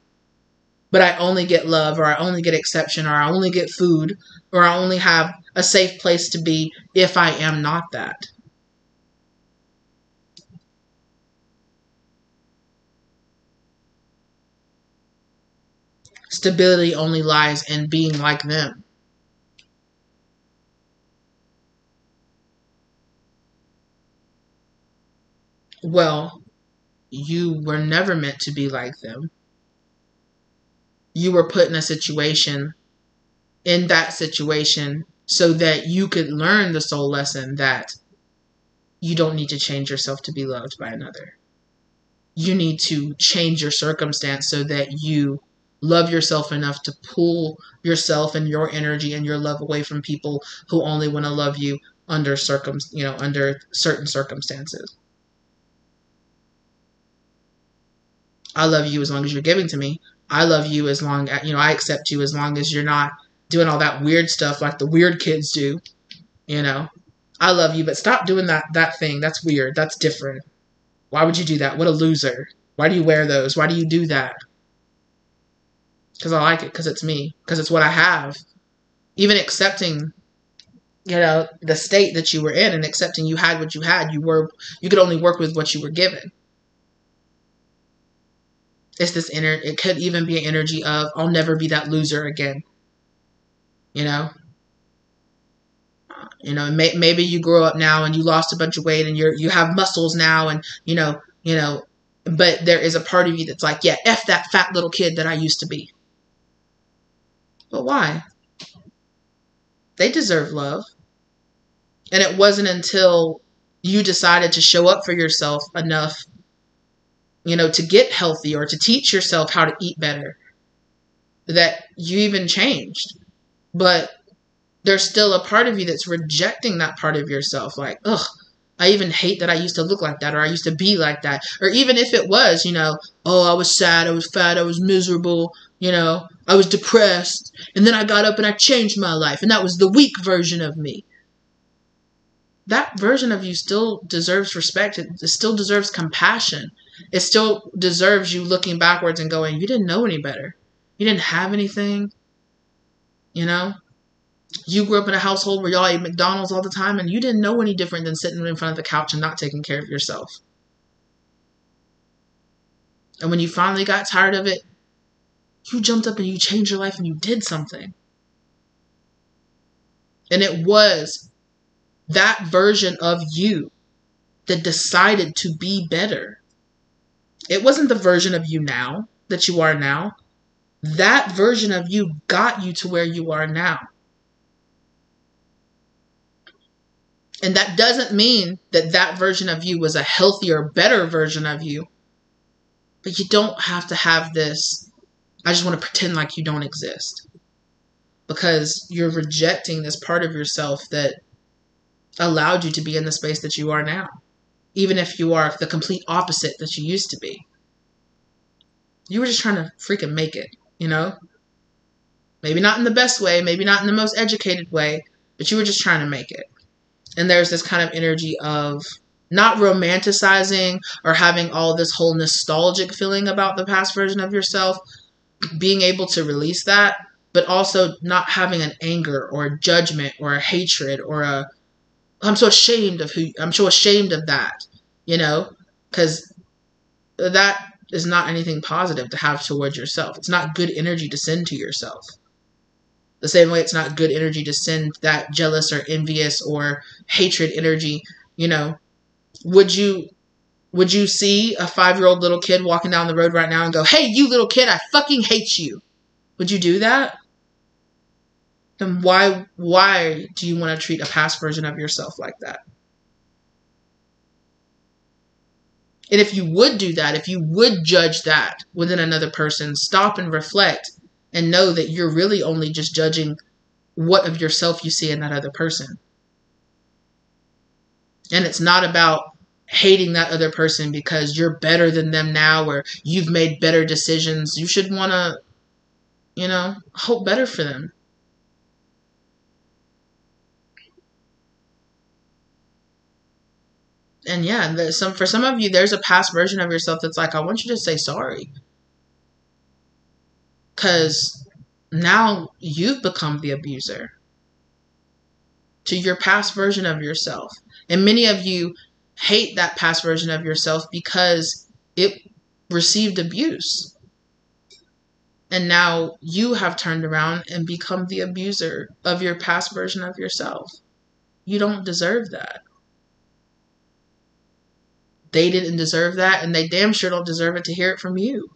But I only get love, or I only get acceptance, or I only get food, or I only have a safe place to be if I am not that. Stability only lies in being like them. Well, you were never meant to be like them. You were put in that situation, so that you could learn the soul lesson that you don't need to change yourself to be loved by another. You need to change your circumstance so that you love yourself enough to pull yourself and your energy and your love away from people who only want to love you under certain circumstances. I love you as long as you're giving to me. I love you as long as, I accept you as long as you're not doing all that weird stuff like the weird kids do. I love you, but stop doing that thing. That's weird. That's different. Why would you do that? What a loser. Why do you wear those? Why do you do that? Because I like it. Because it's me. Because it's what I have. Even accepting, the state that you were in, and accepting you had what you had. You could only work with what you were given. It's this it could even be an energy of, I'll never be that loser again. Maybe you grow up now and you lost a bunch of weight and you have muscles now, and But there is a part of you that's like, yeah, F that fat little kid that I used to be. But why? They deserve love. And it wasn't until you decided to show up for yourself enough, to get healthy or to teach yourself how to eat better, that you even changed. But there's still a part of you that's rejecting that part of yourself. Like, ugh, I even hate that I used to look like that, or I used to be like that. Or even if it was, oh, I was sad, I was fat, I was miserable, I was depressed. And then I got up and I changed my life. And that was the weak version of me. That version of you still deserves respect. It still deserves compassion. It still deserves you looking backwards and going, you didn't know any better. You didn't have anything. You grew up in a household where y'all ate McDonald's all the time, and you didn't know any different than sitting in front of the couch and not taking care of yourself. And when you finally got tired of it, you jumped up and you changed your life and you did something. And it was that version of you that decided to be better. It wasn't the version of you now that you are now. That version of you got you to where you are now. And that doesn't mean that that version of you was a healthier, better version of you. But you don't have to have this, I just want to pretend like you don't exist. Because you're rejecting this part of yourself that allowed you to be in the space that you are now. Even if you are the complete opposite that you used to be. You were just trying to freaking make it, Maybe not in the best way, maybe not in the most educated way, but you were just trying to make it. And there's this kind of energy of not romanticizing or having all this whole nostalgic feeling about the past version of yourself, being able to release that, but also not having an anger or a judgment or a hatred or I'm so ashamed of that, because that is not anything positive to have towards yourself. It's not good energy to send to yourself. The same way it's not good energy to send that jealous or envious or hatred energy. Would you see a 5-year-old little kid walking down the road right now and go, hey, you little kid, I fucking hate you? Would you do that? Then why do you want to treat a past version of yourself like that? And if you would do that, if you would judge that within another person, stop and reflect and know that you're really only just judging what of yourself you see in that other person. And it's not about hating that other person because you're better than them now or you've made better decisions. You should want to, hope better for them. And yeah, for some of you, there's a past version of yourself that's like, I want you to say sorry. Because now you've become the abuser to your past version of yourself. And many of you hate that past version of yourself because it received abuse. And now you have turned around and become the abuser of your past version of yourself. You don't deserve that. They didn't deserve that, and they damn sure don't deserve it to hear it from you.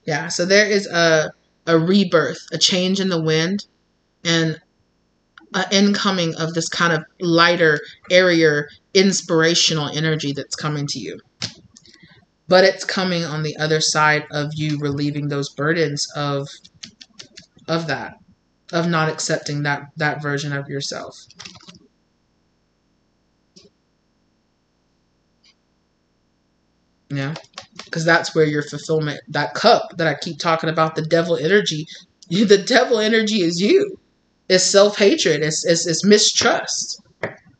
Yeah, so there is a rebirth, a change in the wind, and an incoming of this kind of lighter, airier, inspirational energy that's coming to you. But it's coming on the other side of you relieving those burdens of that, of not accepting that version of yourself. Yeah, because that's where your fulfillment, that cup that I keep talking about, the devil energy, the devil energy is you. It's self-hatred. It's mistrust.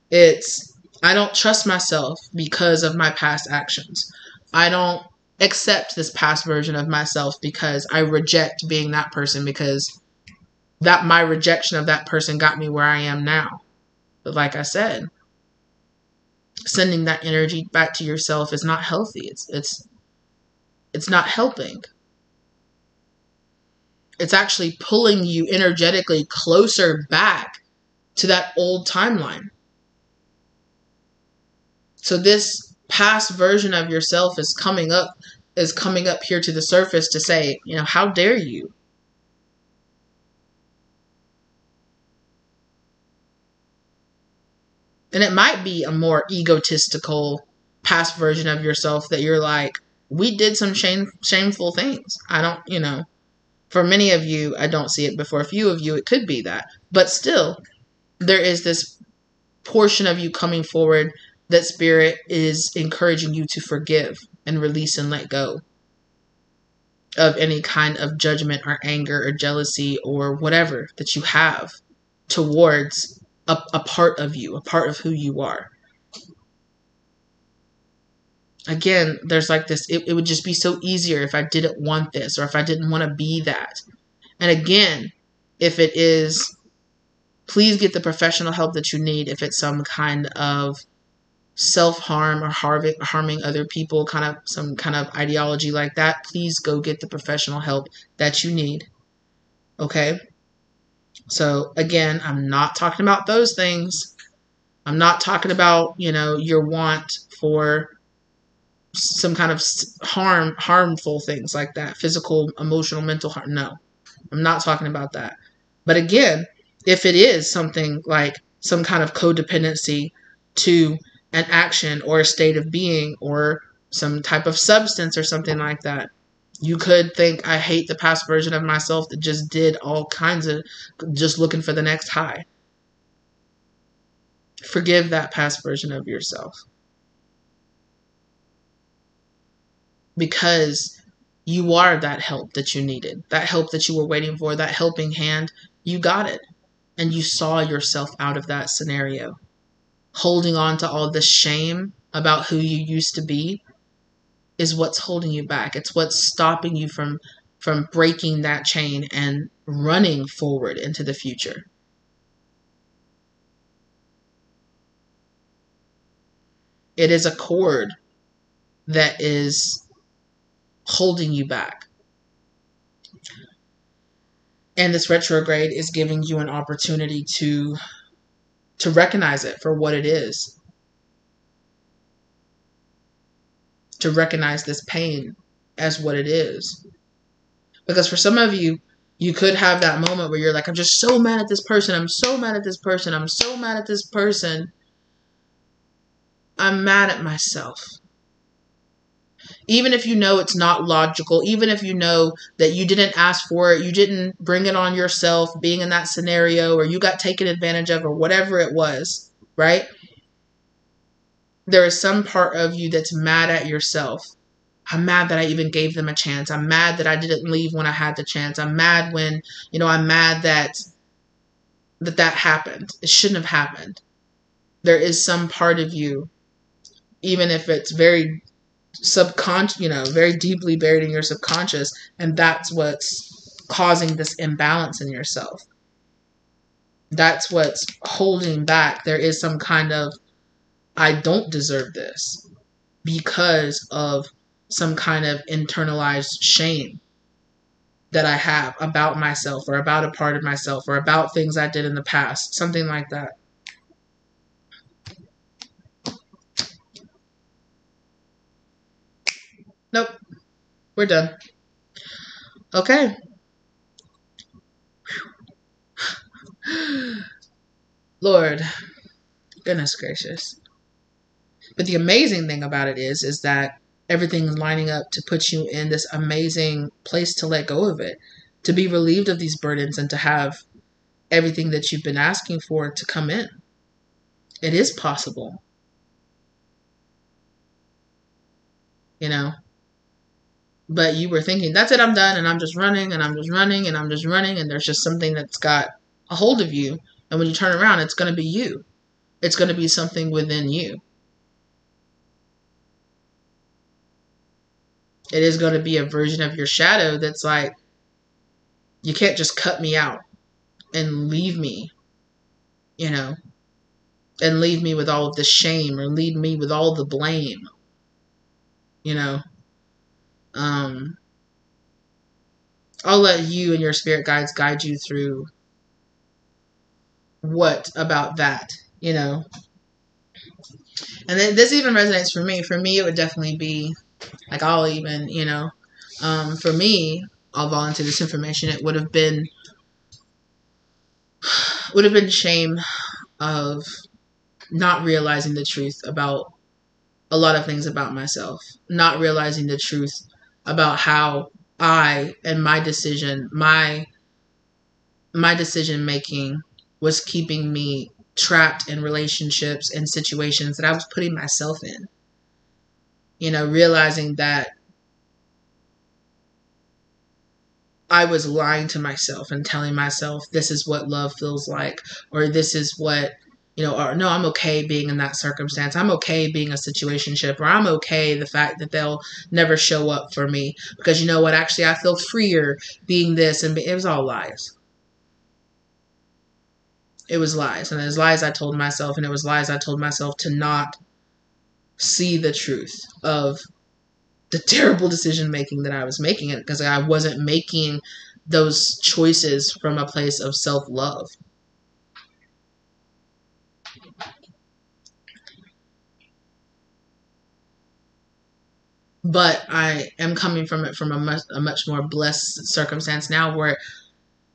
It's, I don't trust myself because of my past actions. I don't accept this past version of myself because I reject being that person, because that my rejection of that person got me where I am now. But like I said, sending that energy back to yourself is not healthy. It's not helping. It's actually pulling you energetically closer back to that old timeline. So this past version of yourself is coming up here to the surface to say, you know, how dare you? And it might be a more egotistical past version of yourself that you're like, we did some shameful things. I don't, you know, for many of you, I don't see it, but for a few of you, it could be that. But still, there is this portion of you coming forward that Spirit is encouraging you to forgive and release and let go of any kind of judgment or anger or jealousy or whatever that you have towards a part of you, a part of who you are. Again, there's like this, it would just be so easier if I didn't want this, or if I didn't want to be that. And again, if it is, please get the professional help that you need. If it's some kind of self-harm or harming other people, kind of some kind of ideology like that, please go get the professional help that you need. Okay? So again, I'm not talking about those things. I'm not talking about, you know, your want for some kind of harmful things like that, physical, emotional, mental harm. No, I'm not talking about that. But again, if it is something like some kind of codependency to an action or a state of being or some type of substance or something like that, you could think, I hate the past version of myself that just did all kinds of just looking for the next high. Forgive that past version of yourself. Because you are that help that you needed, that help that you were waiting for, that helping hand. You got it. And you saw yourself out of that scenario. Holding on to all the shame about who you used to be is what's holding you back. It's what's stopping you from breaking that chain and running forward into the future. It is a cord that is holding you back. And this retrograde is giving you an opportunity to recognize it for what it is. To recognize this pain as what it is. Because for some of you, you could have that moment where you're like, I'm just so mad at this person. I'm so mad at this person. I'm so mad at this person. I'm mad at myself. Even if you know it's not logical, even if you know that you didn't ask for it, you didn't bring it on yourself being in that scenario, or you got taken advantage of, or whatever it was, right? There is some part of you that's mad at yourself. I'm mad that I even gave them a chance. I'm mad that I didn't leave when I had the chance. I'm mad when, I'm mad that happened. It shouldn't have happened. There is some part of you, even if it's very subconscious, very deeply buried in your subconscious, and that's what's causing this imbalance in yourself. That's what's holding back. There is some kind of, I don't deserve this, because of some kind of internalized shame that I have about myself, or about a part of myself, or about things I did in the past, something like that. Nope. We're done. Okay. Lord, goodness gracious. But the amazing thing about it is that everything's lining up to put you in this amazing place to let go of it, to be relieved of these burdens, and to have everything that you've been asking for to come in. It is possible. But you were thinking, that's it, I'm done, and I'm just running, and I'm just running, and I'm just running, and there's just something that's got a hold of you, and when you turn around, it's going to be you. It's going to be something within you. It is going to be a version of your shadow that's like, you can't just cut me out and leave me, and leave me with all of the shame, or leave me with all the blame, I'll let you and your spirit guides guide you through what about that, you know. And then this even resonates for me. For me, it would definitely be like, I'll even, you know, for me, I'll volunteer this information. It would have been shame of not realizing the truth about a lot of things about myself, not realizing the truth about how I and my decision making was keeping me trapped in relationships and situations that I was putting myself in. You know, realizing that I was lying to myself and telling myself this is what love feels like, or this is what, you know, or no, I'm okay being in that circumstance. I'm okay being a situationship, or I'm okay the fact that they'll never show up for me because, you know what, actually I feel freer being this. And it was all lies. It was lies. And it was lies I told myself, and it was lies I told myself to not see the truth of the terrible decision making that I was making, it because I wasn't making those choices from a place of self-love. But I am coming from it from a much more blessed circumstance now, where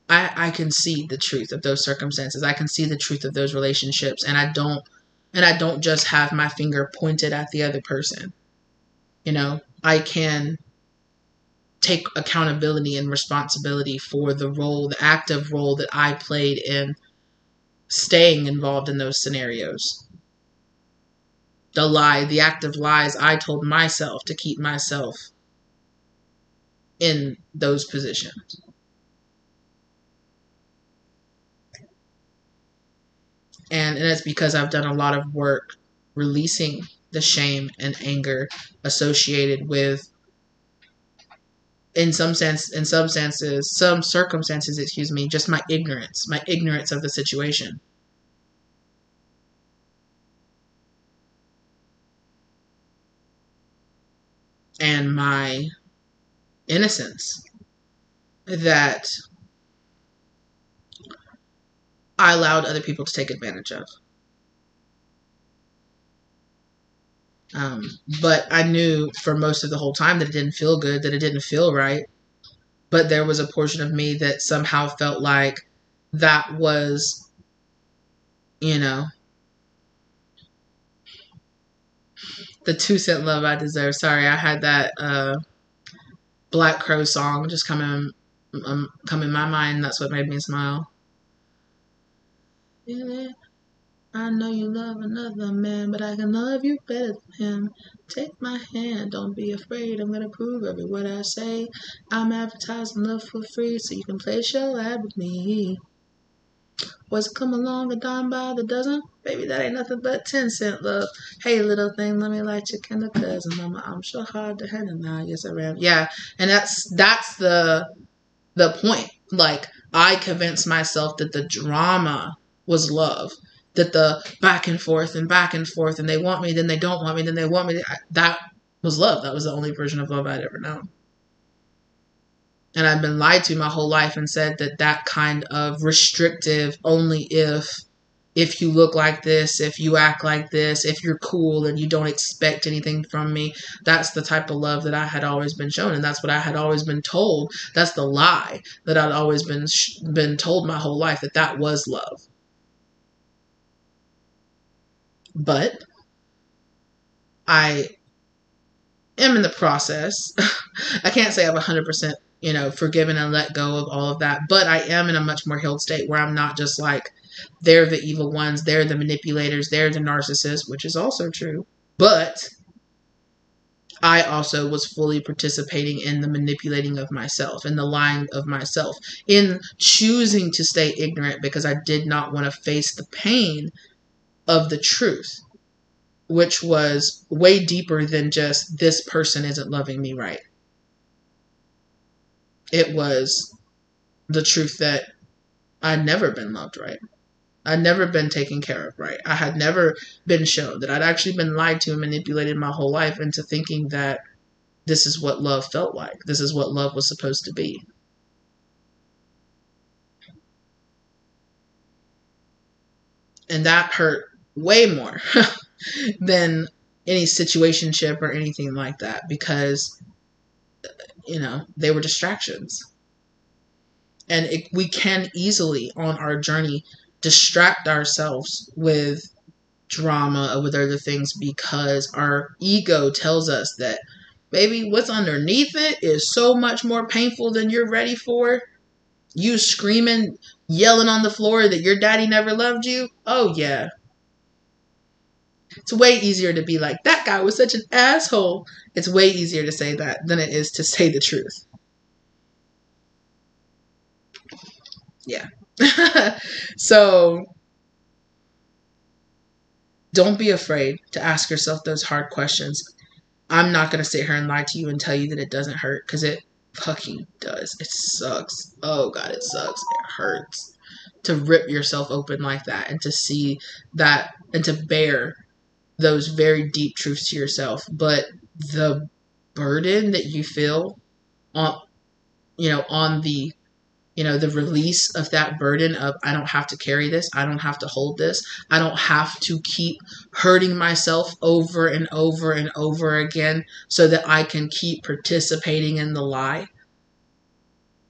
I can see the truth of those circumstances. I can see the truth of those relationships, and I don't just have my finger pointed at the other person. You know, I can take accountability and responsibility for the active role that I played in staying involved in those scenarios. The active lies I told myself to keep myself in those positions. And it's because I've done a lot of work releasing the shame and anger associated with, in some circumstances, just my ignorance of the situation. And my innocence that I allowed other people to take advantage of. But I knew for most of the whole time that it didn't feel good, that it didn't feel right. But there was a portion of me that somehow felt like that was, you know, the 2 cent love I deserve. Sorry, I had that Black Crow song just come in my mind. That's what made me smile. Yeah. I know you love another man, but I can love you better than him. Take my hand, don't be afraid. I'm gonna prove every word I say. I'm advertising love for free, so you can place your ad with me. Boys come along a dime by the dozen. Baby, that ain't nothing but 10 cent love. Hey, little thing, let me light your candle, cousin. Mama, I'm sure hard to handle now. Yes, I am. Yeah, and that's the point. Like, I convinced myself that the drama was love. That the back and forth, and they want me, then they don't want me, then they want me. That was love. That was the only version of love I'd ever known. And I've been lied to my whole life and said that kind of restrictive, only if you look like this, if you act like this, if you're cool and you don't expect anything from me, that's the type of love that I had always been shown. And that's what I had always been told. That's the lie that I'd always been told my whole life, that was love. But I am in the process. I can't say I've 100%, forgiven and let go of all of that. But I am in a much more healed state where I'm not just like, they're the evil ones, they're the manipulators, they're the narcissists, which is also true. But I also was fully participating in the manipulating of myself, in the lying of myself, in choosing to stay ignorant because I did not want to face the pain of the truth, which was way deeper than just this person isn't loving me right. It was the truth that I'd never been loved right. I'd never been taken care of right. I had never been shown that I'd actually been lied to and manipulated my whole life into thinking that this is what love felt like. This is what love was supposed to be. And that hurt way more than any situationship or anything like that, because, they were distractions. And we can easily on our journey distract ourselves with drama or with other things, because our ego tells us that, baby, what's underneath it is so much more painful than you're ready for. You screaming, yelling on the floor that your daddy never loved you. Oh, yeah. It's way easier to be like, that guy was such an asshole. It's way easier to say that than it is to say the truth. Yeah. So don't be afraid to ask yourself those hard questions. I'm not going to sit here and lie to you and tell you that it doesn't hurt, because it fucking does. It sucks. Oh, God, it sucks. It hurts to rip yourself open like that, and to see that, and to bear those very deep truths to yourself. But the burden that you feel on, on the release of that burden of, I don't have to carry this. I don't have to hold this. I don't have to keep hurting myself over and over and over again so that I can keep participating in the lie.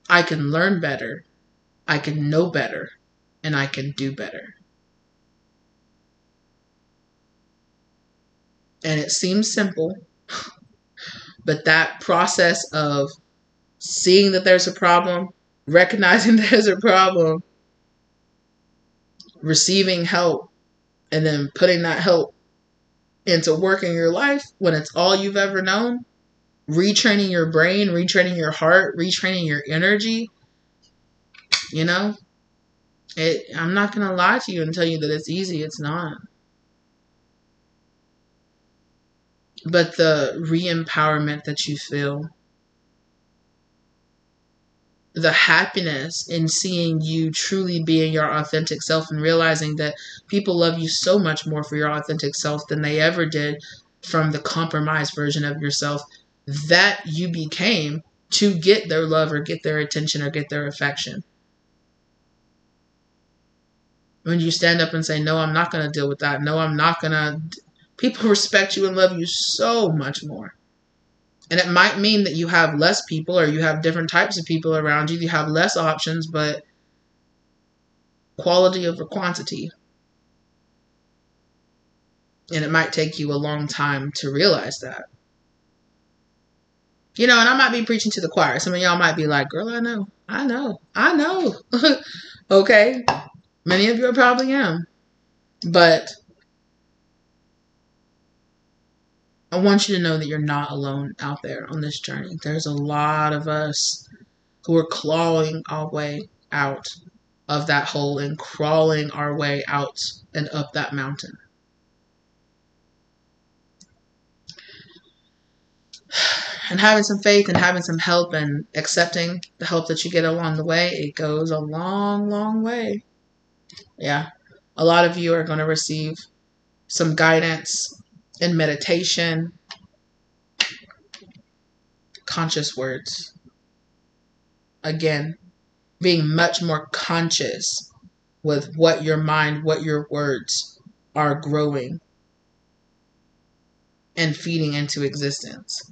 I can learn better. I can know better. And I can do better. And it seems simple, but that process of seeing that there's a problem, recognizing there's a problem, receiving help, and then putting that help into work in your life when it's all you've ever known, retraining your brain, retraining your heart, retraining your energy, I'm not going to lie to you and tell you that it's easy. It's not. But the re-empowerment that you feel, the happiness in seeing you truly being your authentic self, and realizing that people love you so much more for your authentic self than they ever did from the compromised version of yourself that you became to get their love or get their attention or get their affection. When you stand up and say, no, I'm not going to deal with that. No, I'm not going to. People respect you and love you so much more. And it might mean that you have less people, or you have different types of people around you. You have less options, but quality over quantity. And it might take you a long time to realize that. And I might be preaching to the choir. Some of y'all might be like, girl, I know. Okay. Many of you probably am. But I want you to know that you're not alone out there on this journey. There's a lot of us who are clawing our way out of that hole and crawling our way out and up that mountain. And having some faith and having some help and accepting the help that you get along the way, it goes a long, long way. Yeah. A lot of you are going to receive some guidance in meditation, conscious words. Again, being much more conscious with what your mind, what your words are growing and feeding into existence.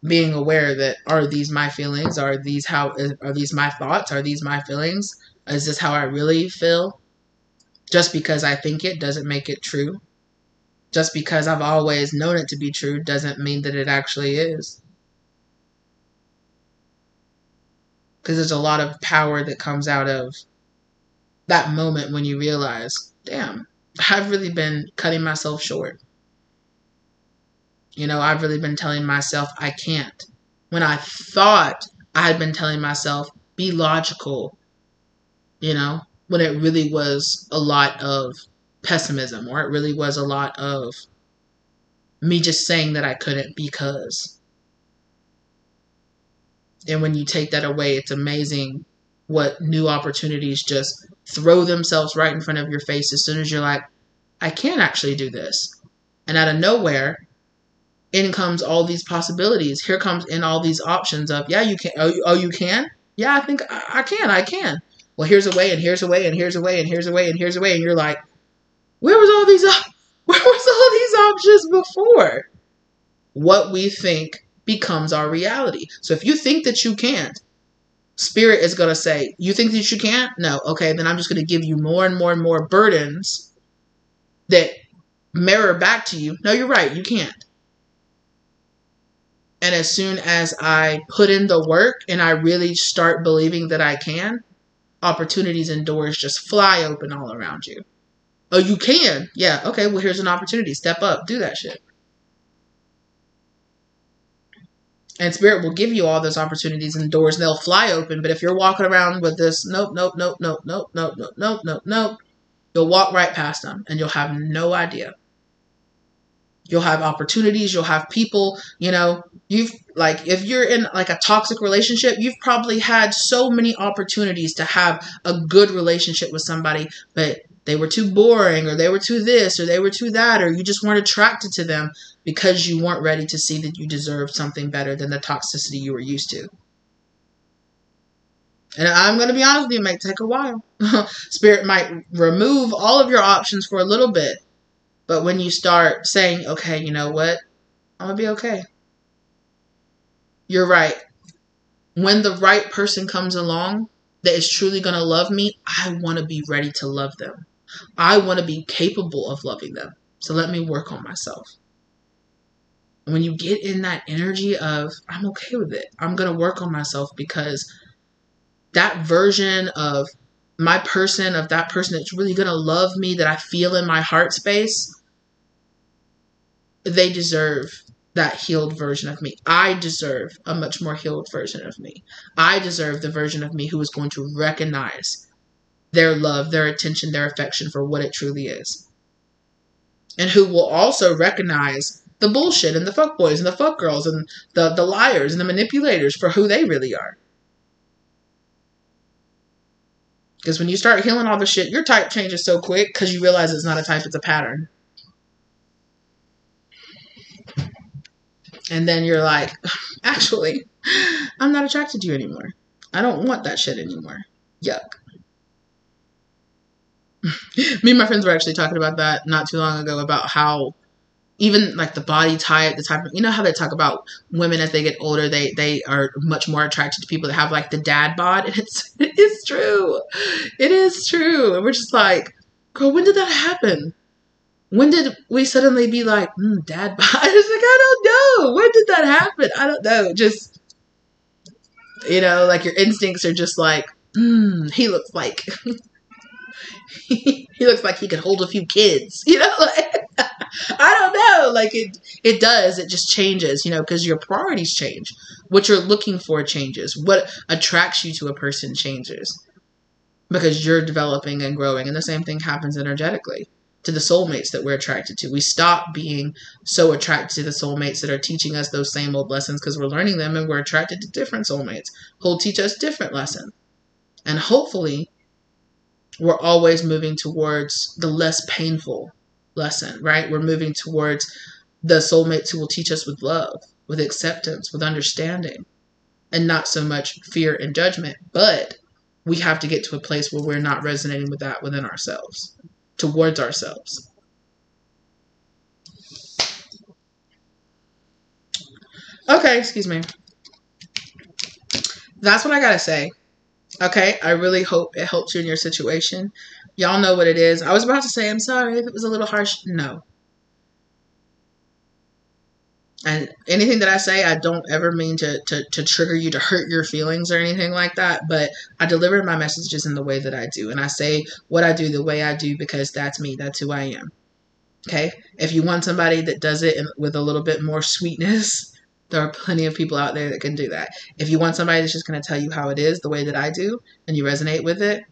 Being aware that, are these my feelings? Are these my thoughts? Are these my feelings? Is this how I really feel? Just because I think it doesn't make it true. Just because I've always known it to be true doesn't mean that it actually is. Because there's a lot of power that comes out of that moment when you realize, damn, I've really been cutting myself short. I've really been telling myself I can't. When I thought I had been telling myself, be logical, when it really was a lot of pessimism, or it really was a lot of me just saying that I couldn't because. And when you take that away, it's amazing what new opportunities just throw themselves right in front of your face as soon as you're like, I can actually do this. And out of nowhere, in comes all these possibilities. Here comes in all these options of, yeah, you can. Oh, you can? Yeah, I think I can. well, here's a way, and here's a way, and here's a way, and here's a way, and here's a way. And you're like, where was all these options before? What we think becomes our reality. So if you think that you can't, Spirit is going to say, you think that you can't? No. Okay, then I'm just going to give you more and more and more burdens that mirror back to you. No, you're right. You can't. And as soon as I put in the work and I really start believing that I can, opportunities and doors just fly open all around you. Oh, you can? Yeah. Okay, well, here's an opportunity. Step up. Do that shit. And Spirit will give you all those opportunities and doors, and they'll fly open. But if you're walking around with this, nope, nope, nope, nope, nope, nope, nope, nope, nope, nope, you'll walk right past them, and you'll have no idea. You'll have opportunities. You'll have people, you know, if you're in like a toxic relationship, you've probably had so many opportunities to have a good relationship with somebody, but they were too boring, or they were too this, or they were too that, or you just weren't attracted to them because you weren't ready to see that you deserved something better than the toxicity you were used to. And I'm going to be honest with you, it might take a while. Spirit might remove all of your options for a little bit. But when you start saying, okay, you know what? I'm going to be okay. You're right. When the right person comes along that is truly going to love me, I want to be ready to love them. I want to be capable of loving them. So let me work on myself. And when you get in that energy of, I'm okay with it, I'm going to work on myself, because that version of my person, of that person that's really going to love me, that I feel in my heart space, they deserve that healed version of me. I deserve a much more healed version of me. I deserve the version of me who is going to recognize their love, their attention, their affection for what it truly is. And who will also recognize the bullshit and the fuckboys and the fuckgirls and the liars and the manipulators for who they really are. Because when you start healing all the shit, your type changes so quick because you realize it's not a type, it's a pattern. And then you're like, actually, I'm not attracted to you anymore. I don't want that shit anymore. Yuck. Me and my friends were actually talking about that not too long ago, about how even like the body type, the type of, you know how they talk about women as they get older, they are much more attracted to people that have like the dad bod. And it's true. It is true. And we're just like, girl, when did that happen? When did we suddenly be like, dad bod? I was like, I don't know. When did that happen? I don't know. Just, you know, like your instincts are just like, he looks like, he looks like he could hold a few kids, you know, like, I don't know. Like it does. It just changes, you know, because your priorities change. What you're looking for changes. What attracts you to a person changes because you're developing and growing. And the same thing happens energetically to the soulmates that we're attracted to. We stop being so attracted to the soulmates that are teaching us those same old lessons because we're learning them, and we're attracted to different soulmates who'll teach us different lessons. And hopefully we're always moving towards the less painful lesson, right? We're moving towards the soulmates who will teach us with love, with acceptance, with understanding, and not so much fear and judgment. But we have to get to a place where we're not resonating with that within ourselves, towards ourselves. Okay, excuse me. That's what I gotta say. Okay, I really hope it helps you in your situation. Y'all know what it is. I was about to say, I'm sorry if it was a little harsh. No. And anything that I say, I don't ever mean to trigger you, to hurt your feelings or anything like that. But I deliver my messages in the way that I do. And I say what I do the way I do because that's me. That's who I am. Okay? If you want somebody that does it with a little bit more sweetness, there are plenty of people out there that can do that. If you want somebody that's just going to tell you how it is, the way that I do, and you resonate with it,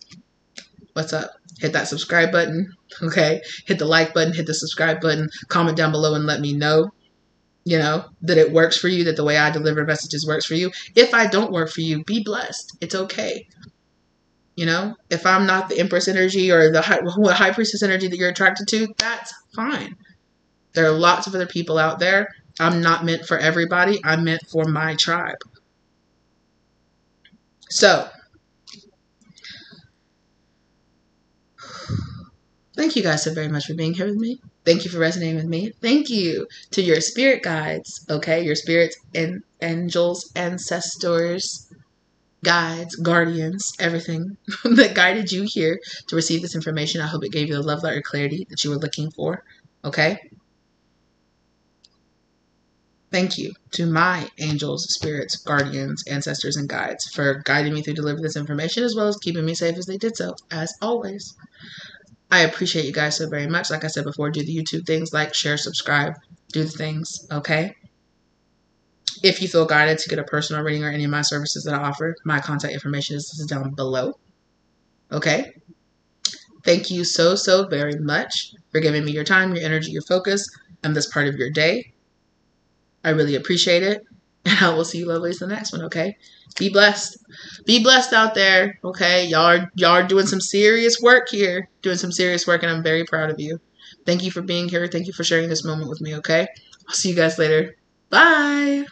what's up? Hit that subscribe button. Okay? Hit the like button. Hit the subscribe button. Comment down below and let me know, you know, that it works for you, that the way I deliver messages works for you. If I don't work for you, be blessed. It's okay. You know, if I'm not the Empress energy or the high Priestess energy that you're attracted to, that's fine. There are lots of other people out there. I'm not meant for everybody. I'm meant for my tribe. So, Thank you guys so very much for being here with me. Thank you for resonating with me. Thank you to your spirit guides, okay? Your spirits and angels, ancestors, guides, guardians, everything that guided you here to receive this information. I hope it gave you the love, light, or clarity that you were looking for, okay? Thank you to my angels, spirits, guardians, ancestors, and guides for guiding me through delivering this information, as well as keeping me safe as they did so, as always. I appreciate you guys so very much. Like I said before, do the YouTube things, like, share, subscribe, do the things, okay? If you feel guided to get a personal reading or any of my services that I offer, my contact information is down below, okay? Thank you so, so very much for giving me your time, your energy, your focus, and this part of your day. I really appreciate it. And I will see you lovelies in the next one, okay? Be blessed. Be blessed out there, okay? Y'all are doing some serious work here. Doing some serious work, and I'm very proud of you. Thank you for being here. Thank you for sharing this moment with me, okay? I'll see you guys later. Bye.